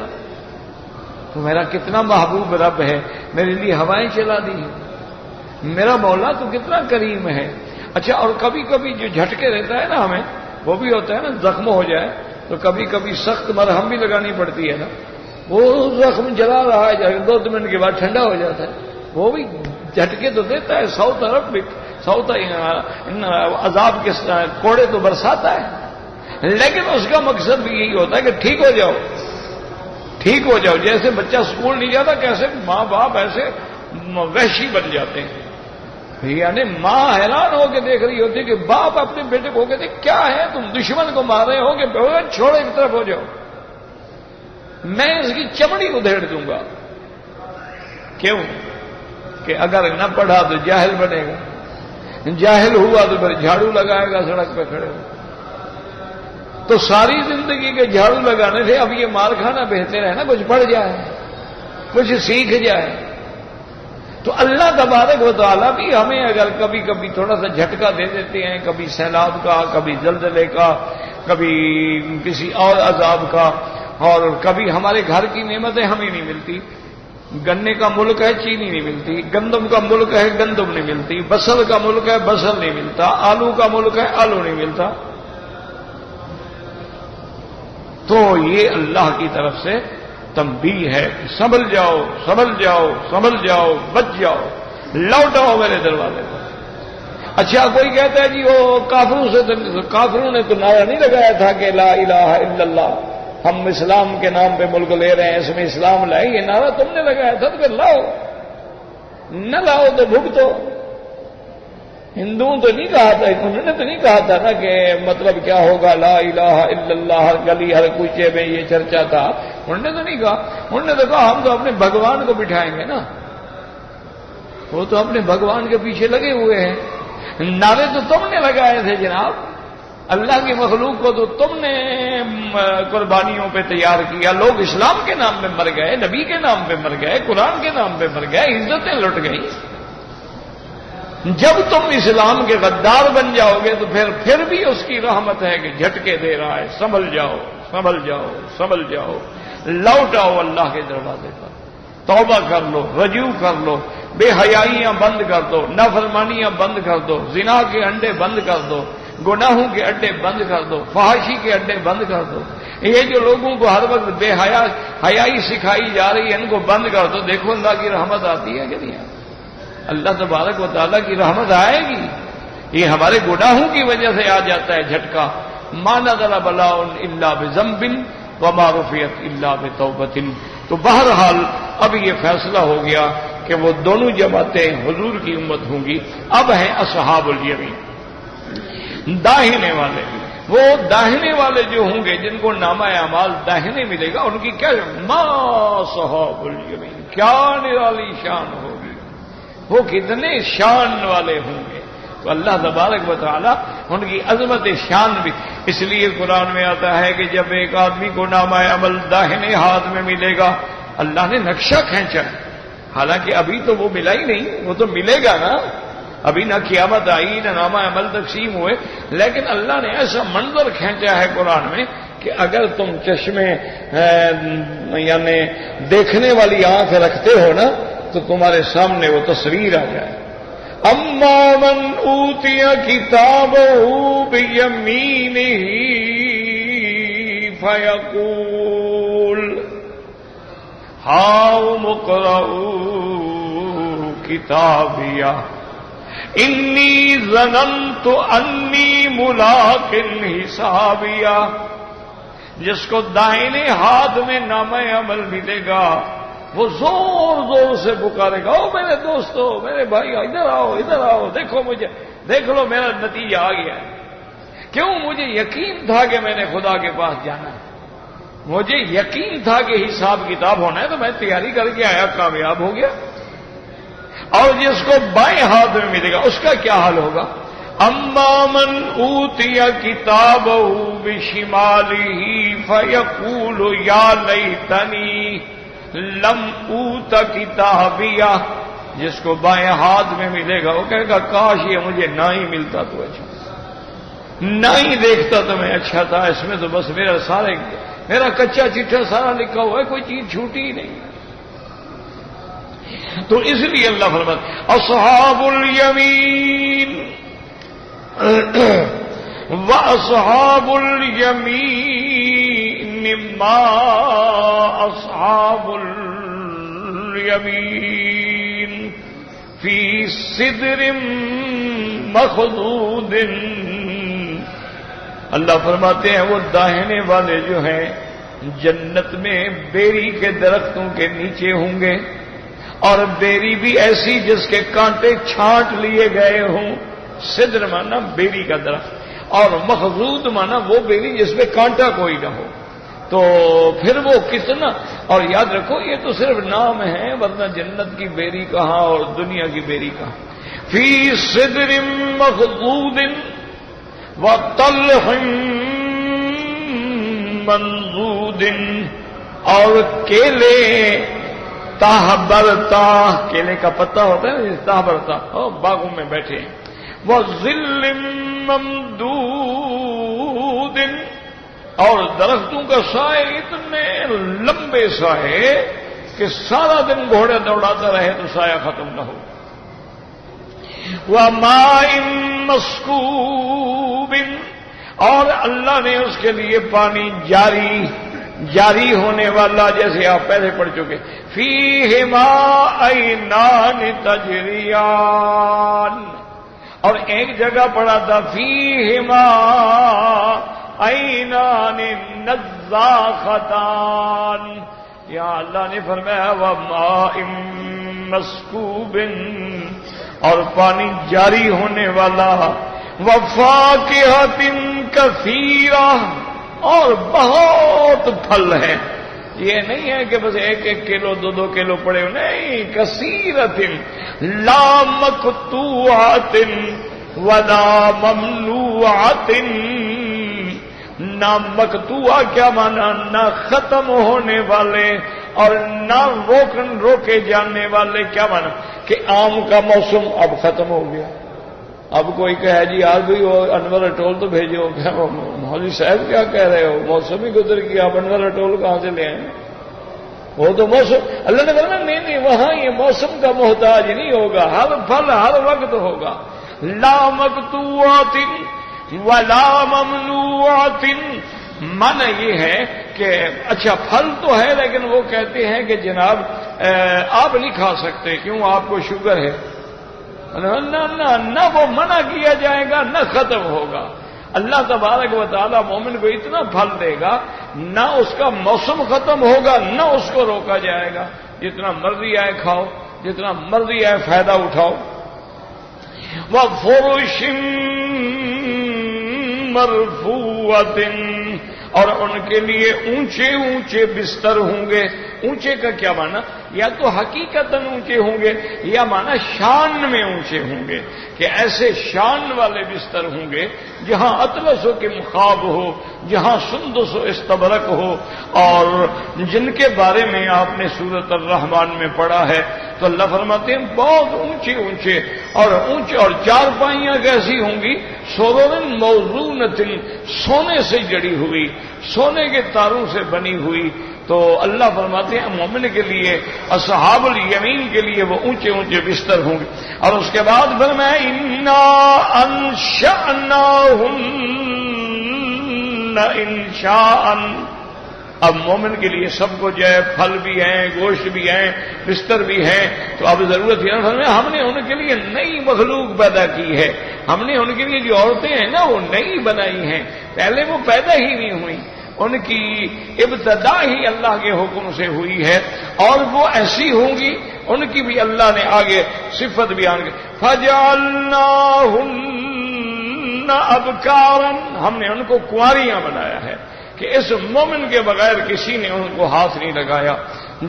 تو میرا کتنا محبوب رب ہے، میرے لیے ہوائیں چلا دی ہے. میرا مولا تو کتنا کریم ہے. اچھا اور کبھی کبھی جو جھٹکے رہتا ہے نا ہمیں، وہ بھی ہوتا ہے نا، زخم ہو جائے تو کبھی کبھی سخت مرہم بھی لگانی پڑتی ہے نا. وہ زخم جلا رہا ہے 2 منٹ کے بعد ٹھنڈا ہو جاتا ہے. وہ بھی جھٹکے تو دیتا ہے، 100 طرف بھی 100 عذاب کے کوڑے تو برساتا ہے، لیکن اس کا مقصد بھی یہی ہوتا ہے کہ ٹھیک ہو جاؤ، ٹھیک ہو جاؤ. جیسے بچہ اسکول نہیں جاتا کیسے ماں باپ ایسے وحشی بن جاتے ہیں. یعنی ماں حیران ہو کے دیکھ رہی ہوتی کہ باپ اپنے بیٹے کو کہتے کیا ہے تم دشمن کو مار رہے ہو کہ چھوڑو ایک طرف ہو جاؤ، میں اس کی چمڑی ادھیڑ دوں گا. کیوں کہ اگر نہ پڑھا تو جاہل بنے گا، جاہل ہوا تو پھر جھاڑو لگائے گا سڑک پہ کھڑے ہو. تو ساری زندگی کے جھاڑو لگانے سے اب یہ مار کھانا بہتر ہے نا کچھ پڑھ جائے، کچھ سیکھ جائے. تو اللہ تبارک و تعالیٰ بھی ہمیں اگر کبھی کبھی تھوڑا سا جھٹکا دے دیتے ہیں، کبھی سیلاب کا، کبھی زلزلے کا، کبھی کسی اور عذاب کا، اور کبھی ہمارے گھر کی نعمتیں ہمیں نہیں ملتی. گنے کا ملک ہے چینی نہیں ملتی، گندم کا ملک ہے گندم نہیں ملتی، بصل کا ملک ہے بصل نہیں ملتا، آلو کا ملک ہے آلو نہیں ملتا. تو یہ اللہ کی طرف سے تنبیہ ہے کہ سنبھل جاؤ سنبھل جاؤ سنبھل جاؤ، بچ جاؤ، لوٹ آؤ میرے دروازے پر. اچھا کوئی کہتا ہے جی وہ کافروں نے تو نعرہ نہیں لگایا تھا کہ لا الہ الا اللہ، ہم اسلام کے نام پہ ملک لے رہے ہیں، اس میں اسلام لائے. یہ نعرہ تم نے لگایا تھا تو پھر لاؤ، نہ لاؤ تو بھگتو. ہندوؤں تو نہیں کہا تھا، انہوں نے تو نہیں کہا تھا نا کہ مطلب کیا ہوگا لا الہ الا اللہ، ہر گلی ہر کوچے میں یہ چرچا تھا. انہوں نے تو نہیں کہا، انہوں نے تو کہا ہم تو اپنے بھگوان کو بٹھائیں گے نا. وہ تو اپنے بھگوان کے پیچھے لگے ہوئے ہیں. نعرے تو تم نے لگائے تھے جناب، اللہ کی مخلوق کو تو تم نے قربانیوں پہ تیار کیا. لوگ اسلام کے نام پہ مر گئے، نبی کے نام پہ مر گئے، قرآن کے نام پہ مر گئے، عزتیں لٹ گئی. جب تم اسلام کے غدار بن جاؤ گے تو پھر بھی اس کی رحمت ہے کہ جھٹکے دے رہا ہے. سنبھل جاؤ سنبھل جاؤ سنبھل جاؤ، لوٹ آؤ اللہ کے دروازے پر، توبہ کر لو، رجوع کر لو. بے حیائیاں بند کر دو، نافرمانیاں بند کر دو، زنا کے انڈے بند کر دو، گناہوں کے اڈے بند کر دو، فحاشی کے اڈے بند کر دو۔ یہ جو لوگوں کو ہر وقت بے حیائی سکھائی جا رہی ہے، ان کو بند کر دو، دیکھو اللہ کی رحمت آتی ہے کہ نہیں؟ اللہ تبارک و تعالیٰ کی رحمت آئے گی۔ یہ ہمارے گناہوں کی وجہ سے آ جاتا ہے جھٹکا۔ ما نزل بلاء الا بذنب وما رفعت الا بتوبۃ۔ تو بہرحال اب یہ فیصلہ ہو گیا کہ وہ دونوں جماعتیں حضور کی امت ہوں گی۔ اب ہیں اصحاب الیمین، داہنے والے۔ وہ داہنے والے جو ہوں گے جن کو نامہ اعمال داہنے ملے گا، ان کی کیا ما اصحاب الیمین، کیا نرالی شان ہوگی، وہ کتنے شان والے ہوں گے۔ تو اللہ تبارک و تعالی ان کی عظمت شان بھی، اس لیے قرآن میں آتا ہے کہ جب ایک آدمی کو نامہ عمل داہنے ہاتھ میں ملے گا، اللہ نے نقشہ کھینچا، حالانکہ ابھی تو وہ ملا ہی نہیں، وہ تو ملے گا نا، ابھی نہ قیامت آئی نہ نامہ عمل تقسیم ہوئے، لیکن اللہ نے ایسا منظر کھینچا ہے قرآن میں کہ اگر تم چشمے یعنی دیکھنے والی آنکھ رکھتے ہو نا تو تمہارے سامنے وہ تصویر آ جائے۔ اما من اوتی کتابہ بیمینہ فیقول ہاؤم اقرؤوا کتابیہ انی ظننت انی ملاق حسابیہ۔ جس کو دائنے ہاتھ میں نامہ عمل ملے گا وہ زور زور سے پکارے گا، او میرے دوستو، میرے بھائی، ادھر آؤ، ادھر آؤ، دیکھو مجھے، دیکھ لو میرا نتیجہ آ گیا ہے۔ کیوں؟ مجھے یقین تھا کہ میں نے خدا کے پاس جانا ہے، مجھے یقین تھا کہ حساب کتاب ہونا ہے، تو میں تیاری کر کے آیا، کامیاب ہو گیا۔ اور جس کو بائیں ہاتھ میں ملے گا اس کا کیا حال ہوگا؟ اما من اوتی کتابہ بشمالہ فیقول یا لیتنی لم اوت کتابیہ۔ جس کو بائیں ہاتھ میں ملے گا وہ کہے گا کاش یہ مجھے نہ ہی ملتا تو اچھا، نہ ہی دیکھتا تو میں اچھا تھا، اس میں تو بس میرا کچا چٹھا سارا لکھا ہوا ہے، کوئی چیز چھوٹی ہی نہیں۔ تو اس لیے اللہ فرماتا اصحاب الیمین واصحاب الیمین ما اصحاب الیمین فی سدر مخضود۔ اللہ فرماتے ہیں وہ داہنے والے جو ہیں جنت میں بیری کے درختوں کے نیچے ہوں گے، اور بیری بھی ایسی جس کے کانٹے چھانٹ لیے گئے ہوں۔ سدر مانا بیری کا درخت، اور مخضود مانا وہ بیری جس میں کانٹا کوئی نہ ہو۔ تو پھر وہ کتنا، اور یاد رکھو یہ تو صرف نام ہے، ورنہ جنت کی بیری کہاں اور دنیا کی بیری کہاں۔ فی سدر مخضود وطلح منضود، اور کیلے تاہ برتا، کیلے کا پتا ہوتا ہے تاہ برتا، باغوں میں بیٹھے ہیں۔ وظل ممدود، اور درختوں کا سائے اتنے لمبے سائے کہ سارا دن گھوڑے دوڑاتا رہے تو سایہ ختم نہ ہو۔ وماء مسکوب، اور اللہ نے اس کے لیے پانی جاری ہونے والا، جیسے آپ پہلے پڑھ چکے، فیہما عینان تجریان، اور ایک جگہ پڑھا تھا فیہما عینان نضاختان، یہاں اللہ نے فرمایا وماء مسکوب، اور پانی جاری ہونے والا، وفاکہۃ کثیرہ، اور بہت پھل ہیں۔ یہ نہیں ہے کہ بس ایک ایک کلو دو کلو پڑے ہو، نہیں، کثیرۃ لا مقطوعۃ ولا ممنوعۃ، نہ مقطوعہ کیا مانا، نہ ختم ہونے والے اور نہ روکے جانے والے، کیا مانا کہ آم کا موسم اب ختم ہو گیا، اب کوئی کہے جی آج بھی وہ انور اٹول تو بھیجو، مولوی صاحب کیا کہہ رہے ہو، موسم ہی گزر گیا، آپ انور اٹول کہاں سے لے آئیں؟ وہ تو موسم اللہ نے فرمایا نہیں وہاں یہ موسم کا محتاج نہیں ہوگا، ہر پھل ہر وقت ہوگا. لا مقطوعۃ ولا ممنوعۃ. معنی یہ ہے کہ اچھا پھل تو ہے لیکن وہ کہتے ہیں کہ جناب آپ نہیں کھا سکتے، کیوں آپ کو شوگر ہے. نہ وہ منع کیا جائے گا نہ ختم ہوگا. اللہ تبارک و تعالی مومن کو اتنا پھل دے گا، نہ اس کا موسم ختم ہوگا نہ اس کو روکا جائے گا. جتنا مرضی آئے کھاؤ، جتنا مرضی آئے فائدہ اٹھاؤ. وَفُرُشٍ مَّرْفُوعَةٍ. اور ان کے لیے اونچے اونچے بستر ہوں گے. اونچے کا کیا معنی؟ یا تو حقیقتاً اونچے ہوں گے یا معنی شان میں اونچے ہوں گے، کہ ایسے شان والے بستر ہوں گے جہاں اطلس و مخاب ہو، جہاں سندس و استبرق ہو، اور جن کے بارے میں آپ نے سورۃ الرحمن میں پڑھا ہے. تو اللہ فرماتے ہیں بہت اونچے اونچے اور چارپائیاں کیسی ہوں گی؟ سرر موضونۃ. سونے سے جڑی ہوئی، سونے کے تاروں سے بنی ہوئی. تو اللہ فرماتے ہیں مومن کے لیے، اصحاب الیمین کے لیے وہ اونچے اونچے بستر ہوں گے. اور اس کے بعد فرمایا انا انشأناہن انشاء. اب مومن کے لیے سب کو جو ہے پھل بھی ہیں، گوشت بھی ہیں، بستر بھی ہیں. تو اب ضرورت ہے ہم نے ان کے لیے نئی مخلوق پیدا کی ہے. ہم نے ان کے لیے جو عورتیں ہیں نا وہ نئی بنائی ہیں، پہلے وہ پیدا ہی نہیں ہوئی. ان کی ابتدا ہی اللہ کے حکم سے ہوئی ہے اور وہ ایسی ہوں گی. ان کی بھی اللہ نے آگے صفت بیان کی. فَجَعَلْنَاهُنَّ أَبْكَارًا. ہم نے ان کو کنواریاں بنایا ہے کہ اس مومن کے بغیر کسی نے ان کو ہاتھ نہیں لگایا.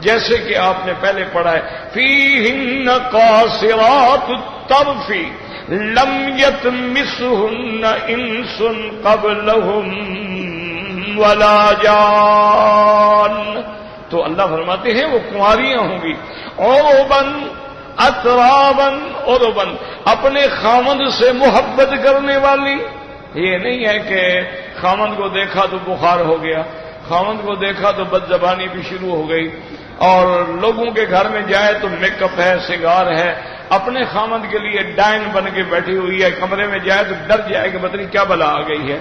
جیسے کہ آپ نے پہلے پڑھا ہے فِيهِنَّ قَاصِرَاتُ الطَّرْفِ لَمْ يَطْمِثْهُنَّ إِنسٌ قَبْلَهُمْ وَلَا جَانٌ. تو اللہ فرماتے ہیں وہ کنواریاں ہوں گی. عُرُبًا اَتْرَابًا. عُرُبًا اپنے خامند سے محبت کرنے والی. یہ نہیں ہے کہ خامند کو دیکھا تو بخار ہو گیا، خامند کو دیکھا تو بد زبانی بھی شروع ہو گئی، اور لوگوں کے گھر میں جائے تو میک اپ ہے، سگار ہے، اپنے خامند کے لیے ڈائن بن کے بیٹھی ہوئی ہے، کمرے میں جائے تو ڈر جائے کہ پتہ نہیں کیا بلا آ گئی ہے.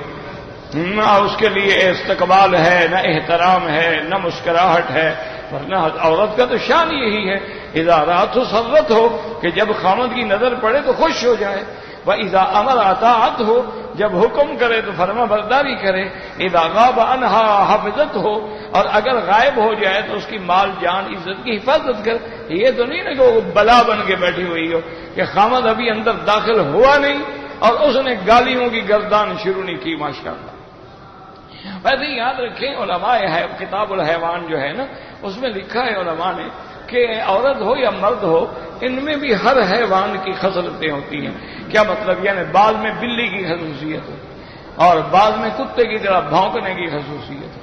نہ اس کے لیے استقبال ہے، نہ احترام ہے، نہ مسکراہٹ ہے. ورنہ عورت کا تو شان یہی ہے اذا رات سرت ہو کہ جب خامد کی نظر پڑے تو خوش ہو جائے. وَإِذَا أَمَرَ اطاعت ہو، جب حکم کرے تو فرما برداری کرے. اذا غاب عنہا حفظت ہو، اور اگر غائب ہو جائے تو اس کی مال جان عزت کی حفاظت کر. یہ تو نہیں نا کہ وہ بلا بن کے بیٹھی ہوئی ہو کہ خامد ابھی اندر داخل ہوا نہیں اور اس نے گالیوں کی گردان شروع نہیں کی. ماشاءاللہ. ویسے یاد رکھیں علماء کتاب الحیوان جو ہے نا اس میں لکھا ہے علماء نے کہ عورت ہو یا مرد ہو ان میں بھی ہر حیوان کی خصلتیں ہوتی ہیں. کیا مطلب؟ یعنی بعض میں بلی کی خصوصیت ہے اور بعض میں کتے کی طرح بھونکنے کی خصوصیت ہے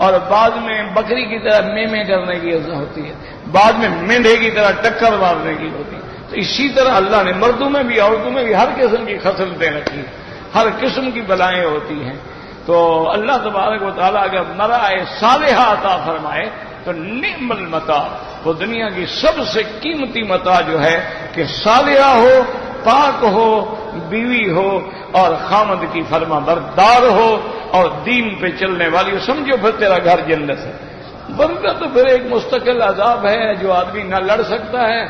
اور بعض میں بکری کی طرح میں کرنے کی ہوتی ہے، بعض میں مینڈھے کی طرح ٹکر مارنے کی ہوتی ہے. تو اسی طرح اللہ نے مردوں میں بھی عورتوں میں بھی ہر قسم کی خصلتیں رکھی ہیں، ہر قسم کی بلائیں ہوتی ہیں. تو اللہ تبارک و تعالیٰ اگر مرائے صالحہ عطا فرمائے تو نعم المتاع، وہ دنیا کی سب سے قیمتی متاع جو ہے کہ صالحہ ہو، پاک ہو، بیوی ہو اور خامد کی فرما بردار ہو اور دین پہ چلنے والی ہو. سمجھو پھر تیرا گھر جنت ہے. ورنہ تو پھر ایک مستقل عذاب ہے جو آدمی نہ لڑ سکتا ہے،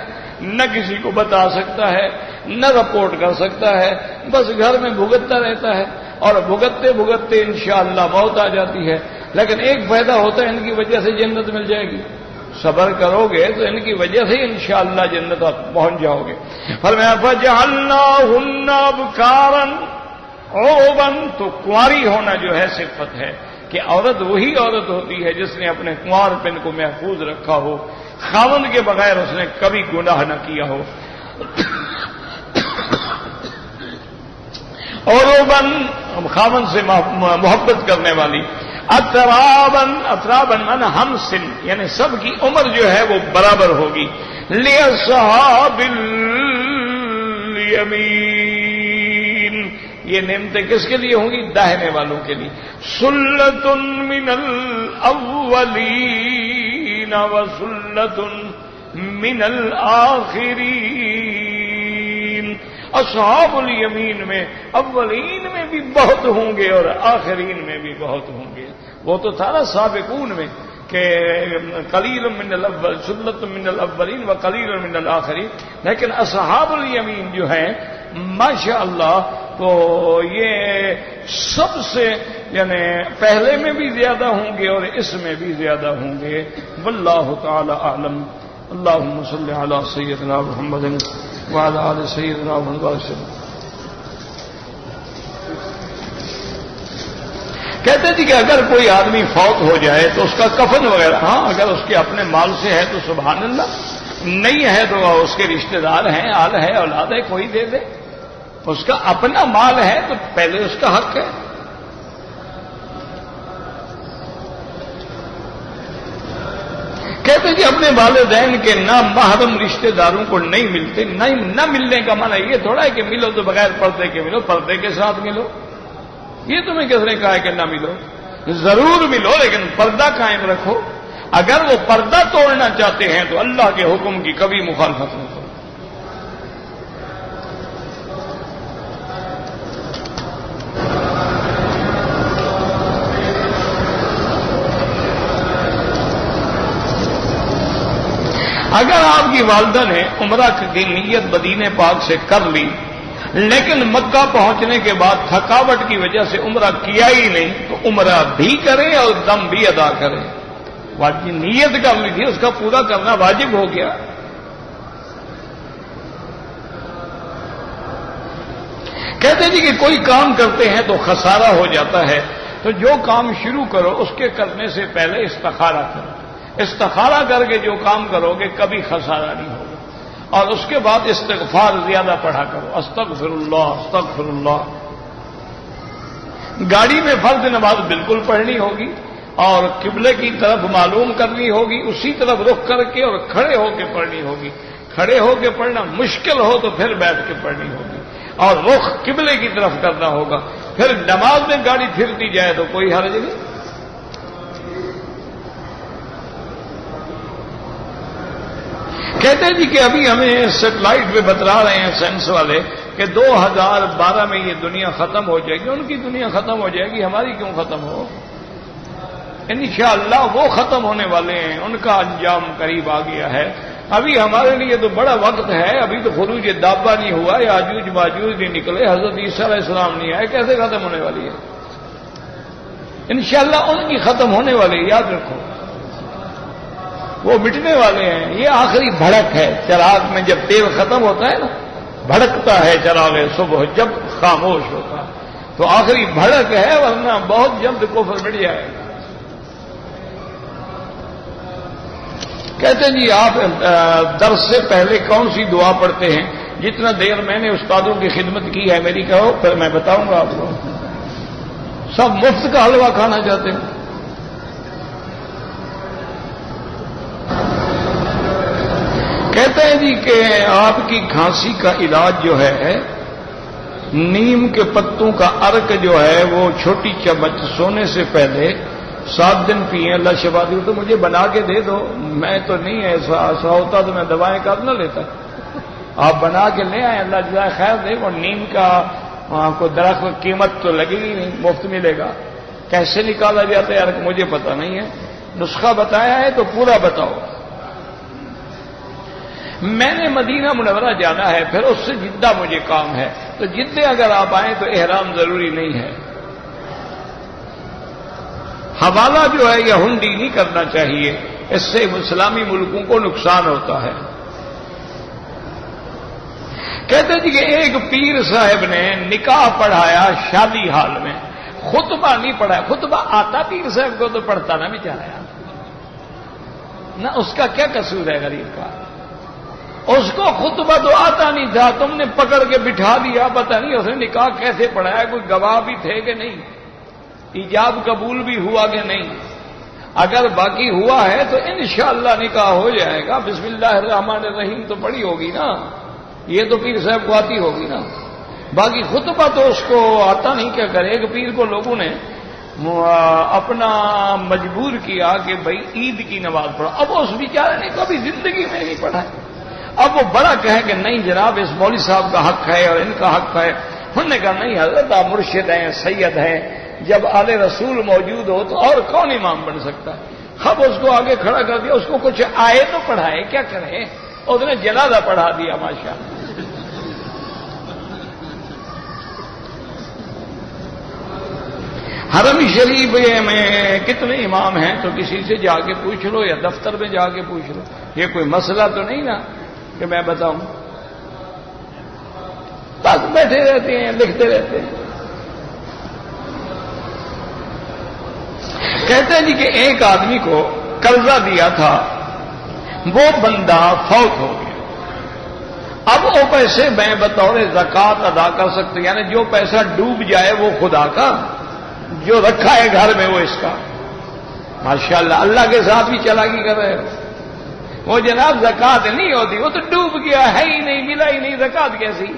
نہ کسی کو بتا سکتا ہے، نہ رپورٹ کر سکتا ہے، بس گھر میں بھگتتا رہتا ہے اور بھگتتے بھگتتے انشاءاللہ موت آ جاتی ہے. لیکن ایک فائدہ ہوتا ہے ان کی وجہ سے جنت مل جائے گی. صبر کرو گے تو ان کی وجہ سے انشاءاللہ جنت آپ پہنچ جاؤ گے. فرمایا فَجَعَلْنَاهُنَّ أَبْكَارًا عُرُبًا. تو کنواری ہونا جو ہے صفت ہے کہ عورت وہی عورت ہوتی ہے جس نے اپنے کنوار پن کو محفوظ رکھا ہو، خاوند کے بغیر اس نے کبھی گناہ نہ کیا ہو. عُرُبًا خاوند سے محبت کرنے والی. اترابن مانا ہم سن، یعنی سب کی عمر جو ہے وہ برابر ہوگی. لِأَصْحَابِ الْيَمِينِ. یہ نعمتیں کس کے لیے ہوں گی؟ داہنے والوں کے لیے. سُلَّةٌ مِّنَ الْأَوَّلِينَ. الاولین وسلۃ من الآخرین. اصحاب الیمین میں اولین میں بھی بہت ہوں گے اور آخرین میں بھی بہت ہوں گے. وہ تو تھا نا سابقون میں کہ قلیل من الاول سلۃ من الاولین و قلیل من الآخرین، لیکن اصحاب الیمین جو ہیں ماشاء اللہ تو یہ سب سے یعنی پہلے میں بھی زیادہ ہوں گے اور اس میں بھی زیادہ ہوں گے. واللہ تعالی اعلم. اللہم صلی علی سیدنا محمد وعلی آل سیدنا محمد وسلم. کہتے تھے کہ اگر کوئی آدمی فوت ہو جائے تو اس کا کفن وغیرہ، ہاں اگر اس کے اپنے مال سے ہے تو سبحان اللہ، نہیں ہے تو اس کے رشتہ دار ہیں، آل ہے، اولاد ہے، کوئی دے دے. اس کا اپنا مال ہے تو پہلے اس کا حق ہے. کہتے جی اپنے والدین کے نہ محرم رشتہ داروں کو نہیں ملتے. نہ ملنے کا معنی یہ تھوڑا ہے کہ ملو تو بغیر پردے کے ملو، پردے کے ساتھ ملو. یہ تمہیں کس نے کہا ہے کہ نہ ملو؟ ضرور ملو لیکن پردہ قائم رکھو. اگر وہ پردہ توڑنا چاہتے ہیں تو اللہ کے حکم کی کبھی مخالفت نہ کرو. اگر آپ کی والدہ نے عمرہ کی نیت مدینے پاک سے کر لی لیکن مکہ پہنچنے کے بعد تھکاوٹ کی وجہ سے عمرہ کیا ہی نہیں تو عمرہ بھی کریں اور دم بھی ادا کریں. واجب نیت کر لی تھی اس کا پورا کرنا واجب ہو گیا. کہتے جی کہ کوئی کام کرتے ہیں تو خسارہ ہو جاتا ہے تو جو کام شروع کرو اس کے کرنے سے پہلے استخارہ کرو. استخارہ کر کے جو کام کرو گے کبھی خسارہ نہیں ہوگا. اور اس کے بعد استغفار زیادہ پڑھا کرو، استغفر اللہ استغفر اللہ. گاڑی میں فرض نماز بالکل پڑھنی ہوگی اور قبلے کی طرف معلوم کرنی ہوگی، اسی طرف رخ کر کے اور کھڑے ہو کے پڑھنی ہوگی. کھڑے ہو کے پڑھنا مشکل ہو تو پھر بیٹھ کے پڑھنی ہوگی اور رخ قبلے کی طرف کرنا ہوگا. پھر نماز میں گاڑی پھرتی جائے تو کوئی حرج نہیں. کہتے جی کہ ابھی ہمیں سیٹلائٹ پہ بتلا رہے ہیں سائنس والے کہ 2012 میں یہ دنیا ختم ہو جائے گی. ان کی دنیا ختم ہو جائے گی، ہماری کیوں ختم ہو؟ انشاءاللہ وہ ختم ہونے والے ہیں، ان کا انجام قریب آ گیا ہے. ابھی ہمارے لیے تو بڑا وقت ہے. ابھی تو خروج دابہ نہیں ہوا، یاجوج ماجوج نہیں نکلے، حضرت عیسیٰ علیہ السلام نہیں آئے. کیسے ختم ہونے والی ہے؟ انشاءاللہ ان کی ختم ہونے والی ہے. یاد رکھو وہ مٹنے والے ہیں. یہ آخری بھڑک ہے. چراغ میں جب تیل ختم ہوتا ہے نا، بھڑکتا ہے چراغ صبح جب خاموش ہوتا ہے تو آخری بھڑک ہے، ورنہ بہت جلد کفر مٹ جائے گا. کہتے جی آپ درس سے پہلے کون سی دعا پڑھتے ہیں؟ جتنا دیر میں نے استادوں کی خدمت کی ہے میری کہو، پھر میں بتاؤں گا آپ کو. سب مفت کا حلوہ کھانا چاہتے ہیں. کہتے ہیں جی کہ آپ کی کھانسی کا علاج جو ہے نیم کے پتوں کا عرق جو ہے وہ چھوٹی چمچ سونے سے پہلے 7 دن پیئے. اللہ شفا دی. تو مجھے بنا کے دے دو، میں تو نہیں ایسا ہوتا تو میں دوائیں کر نہ لیتا. آپ بنا کے لے آئیں، اللہ جزائے خیر دے. اور نیم کا کو درخت قیمت تو لگے گی نہیں، مفت ملے گا. کیسے نکالا جاتا ہے عرق مجھے پتا نہیں ہے. نسخہ بتایا ہے تو پورا بتاؤ. میں نے مدینہ منورہ جانا ہے، پھر اس سے جدہ مجھے کام ہے. تو جدے اگر آپ آئیں تو احرام ضروری نہیں ہے. حوالہ جو ہے یا ہنڈی نہیں کرنا چاہیے، اس سے اسلامی ملکوں کو نقصان ہوتا ہے. کہتے جی کہ ایک پیر صاحب نے نکاح پڑھایا شادی حال میں، خطبہ نہیں پڑھایا. خطبہ آتا پیر صاحب کو تو پڑھتا نہ بیچارا، نہ اس کا کیا قصور ہے غریب کا. اس کو خطبہ تو آتا نہیں تھا، تم نے پکڑ کے بٹھا دیا. پتہ نہیں اس نے نکاح کیسے پڑھایا، کوئی گواہ بھی تھے کہ نہیں، ایجاب قبول بھی ہوا کہ نہیں. اگر باقی ہوا ہے تو انشاءاللہ نکاح ہو جائے گا. بسم اللہ الرحمن الرحیم تو پڑھی ہوگی نا، یہ تو پیر صاحب کو آتی ہوگی نا. باقی خطبہ تو اس کو آتا نہیں. کیا کرے. ایک پیر کو لوگوں نے اپنا مجبور کیا کہ بھائی عید کی نماز پڑھو. اب اس بیچارے نے کبھی زندگی میں نہیں پڑھا. اب وہ بڑا کہے کہ نہیں جناب اس مولوی صاحب کا حق ہے اور ان کا حق ہے. انہوں نے کہا نہیں حضرت آپ مرشد ہیں سید ہیں, جب آل رسول موجود ہو تو اور کون امام بن سکتا ہے. اب اس کو آگے کھڑا کر دیا, اس کو کچھ آئے تو پڑھائے, کیا کرے. اس نے جنازہ پڑھا دیا ماشاءاللہ. حرم شریف میں کتنے امام ہیں تو کسی سے جا کے پوچھ لو یا دفتر میں جا کے پوچھ لو. یہ کوئی مسئلہ تو نہیں نا کہ میں بتاؤں. بس بیٹھے رہتے ہیں, لکھتے رہتے ہیں. کہتے ہیں جی کہ ایک آدمی کو قرضہ دیا تھا, وہ بندہ فوت ہو گیا. اب وہ پیسے میں بطور زکوٰۃ ادا کر سکتے, یعنی جو پیسہ ڈوب جائے وہ خدا کا, جو رکھا ہے گھر میں وہ اس کا. ماشاءاللہ اللہ کے ساتھ بھی چالاکی کر رہے ہو. وہ جناب زکوٰۃ نہیں ہوتی, وہ تو ڈوب گیا, ہے ہی نہیں, ملا ہی نہیں, زکوٰۃ کیسی.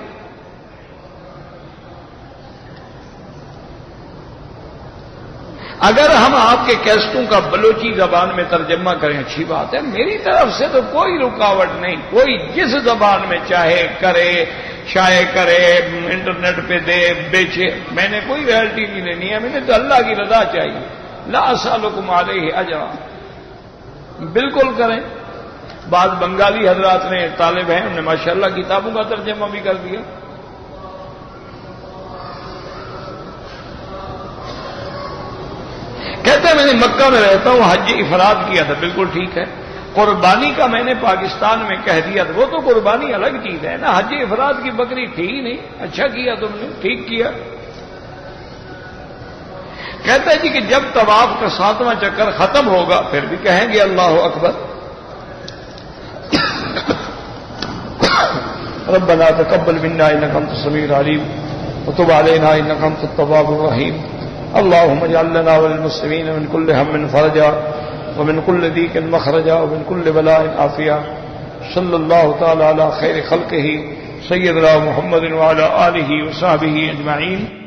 اگر ہم آپ کے کیسٹوں کا بلوچی زبان میں ترجمہ کریں اچھی بات ہے, میری طرف سے تو کوئی رکاوٹ نہیں. کوئی جس زبان میں چاہے کرے, شائع کرے, انٹرنیٹ پہ دے, بیچے, میں نے کوئی رائلٹی نہیں لینی ہے. میں نے تو اللہ کی رضا چاہیے. لا اسألکم علیہ اجرا, بالکل کریں. بعض بنگالی حضرات نے طالب ہیں, انہوں نے ماشاءاللہ کتابوں کا ترجمہ بھی کر دیا. کہتے ہیں میں نے مکہ میں رہتا ہوں, حج افراد کیا تھا. بالکل ٹھیک ہے. قربانی کا میں نے پاکستان میں کہہ دیا تھا, وہ تو قربانی الگ چیز ہے نا. حج افراد کی بکری تھی ہی نہیں. اچھا کیا تم نے, ٹھیک کیا. کہتا ہے جی کہ جب طواف کا 7واں چکر ختم ہوگا پھر بھی کہیں گے اللہ اکبر. ربنا تقبل منا انك انت السميع العليم وتب علينا انك انت التواب الرحيم. اللهم اجعل لنا وللمسلمين من كل هم فرجا ومن كل ضيق مخرجا ومن كل بلاء عافيا. صلى الله تعالى على خير خلقه سيدنا محمد وعلى آله وصحبه أجمعين.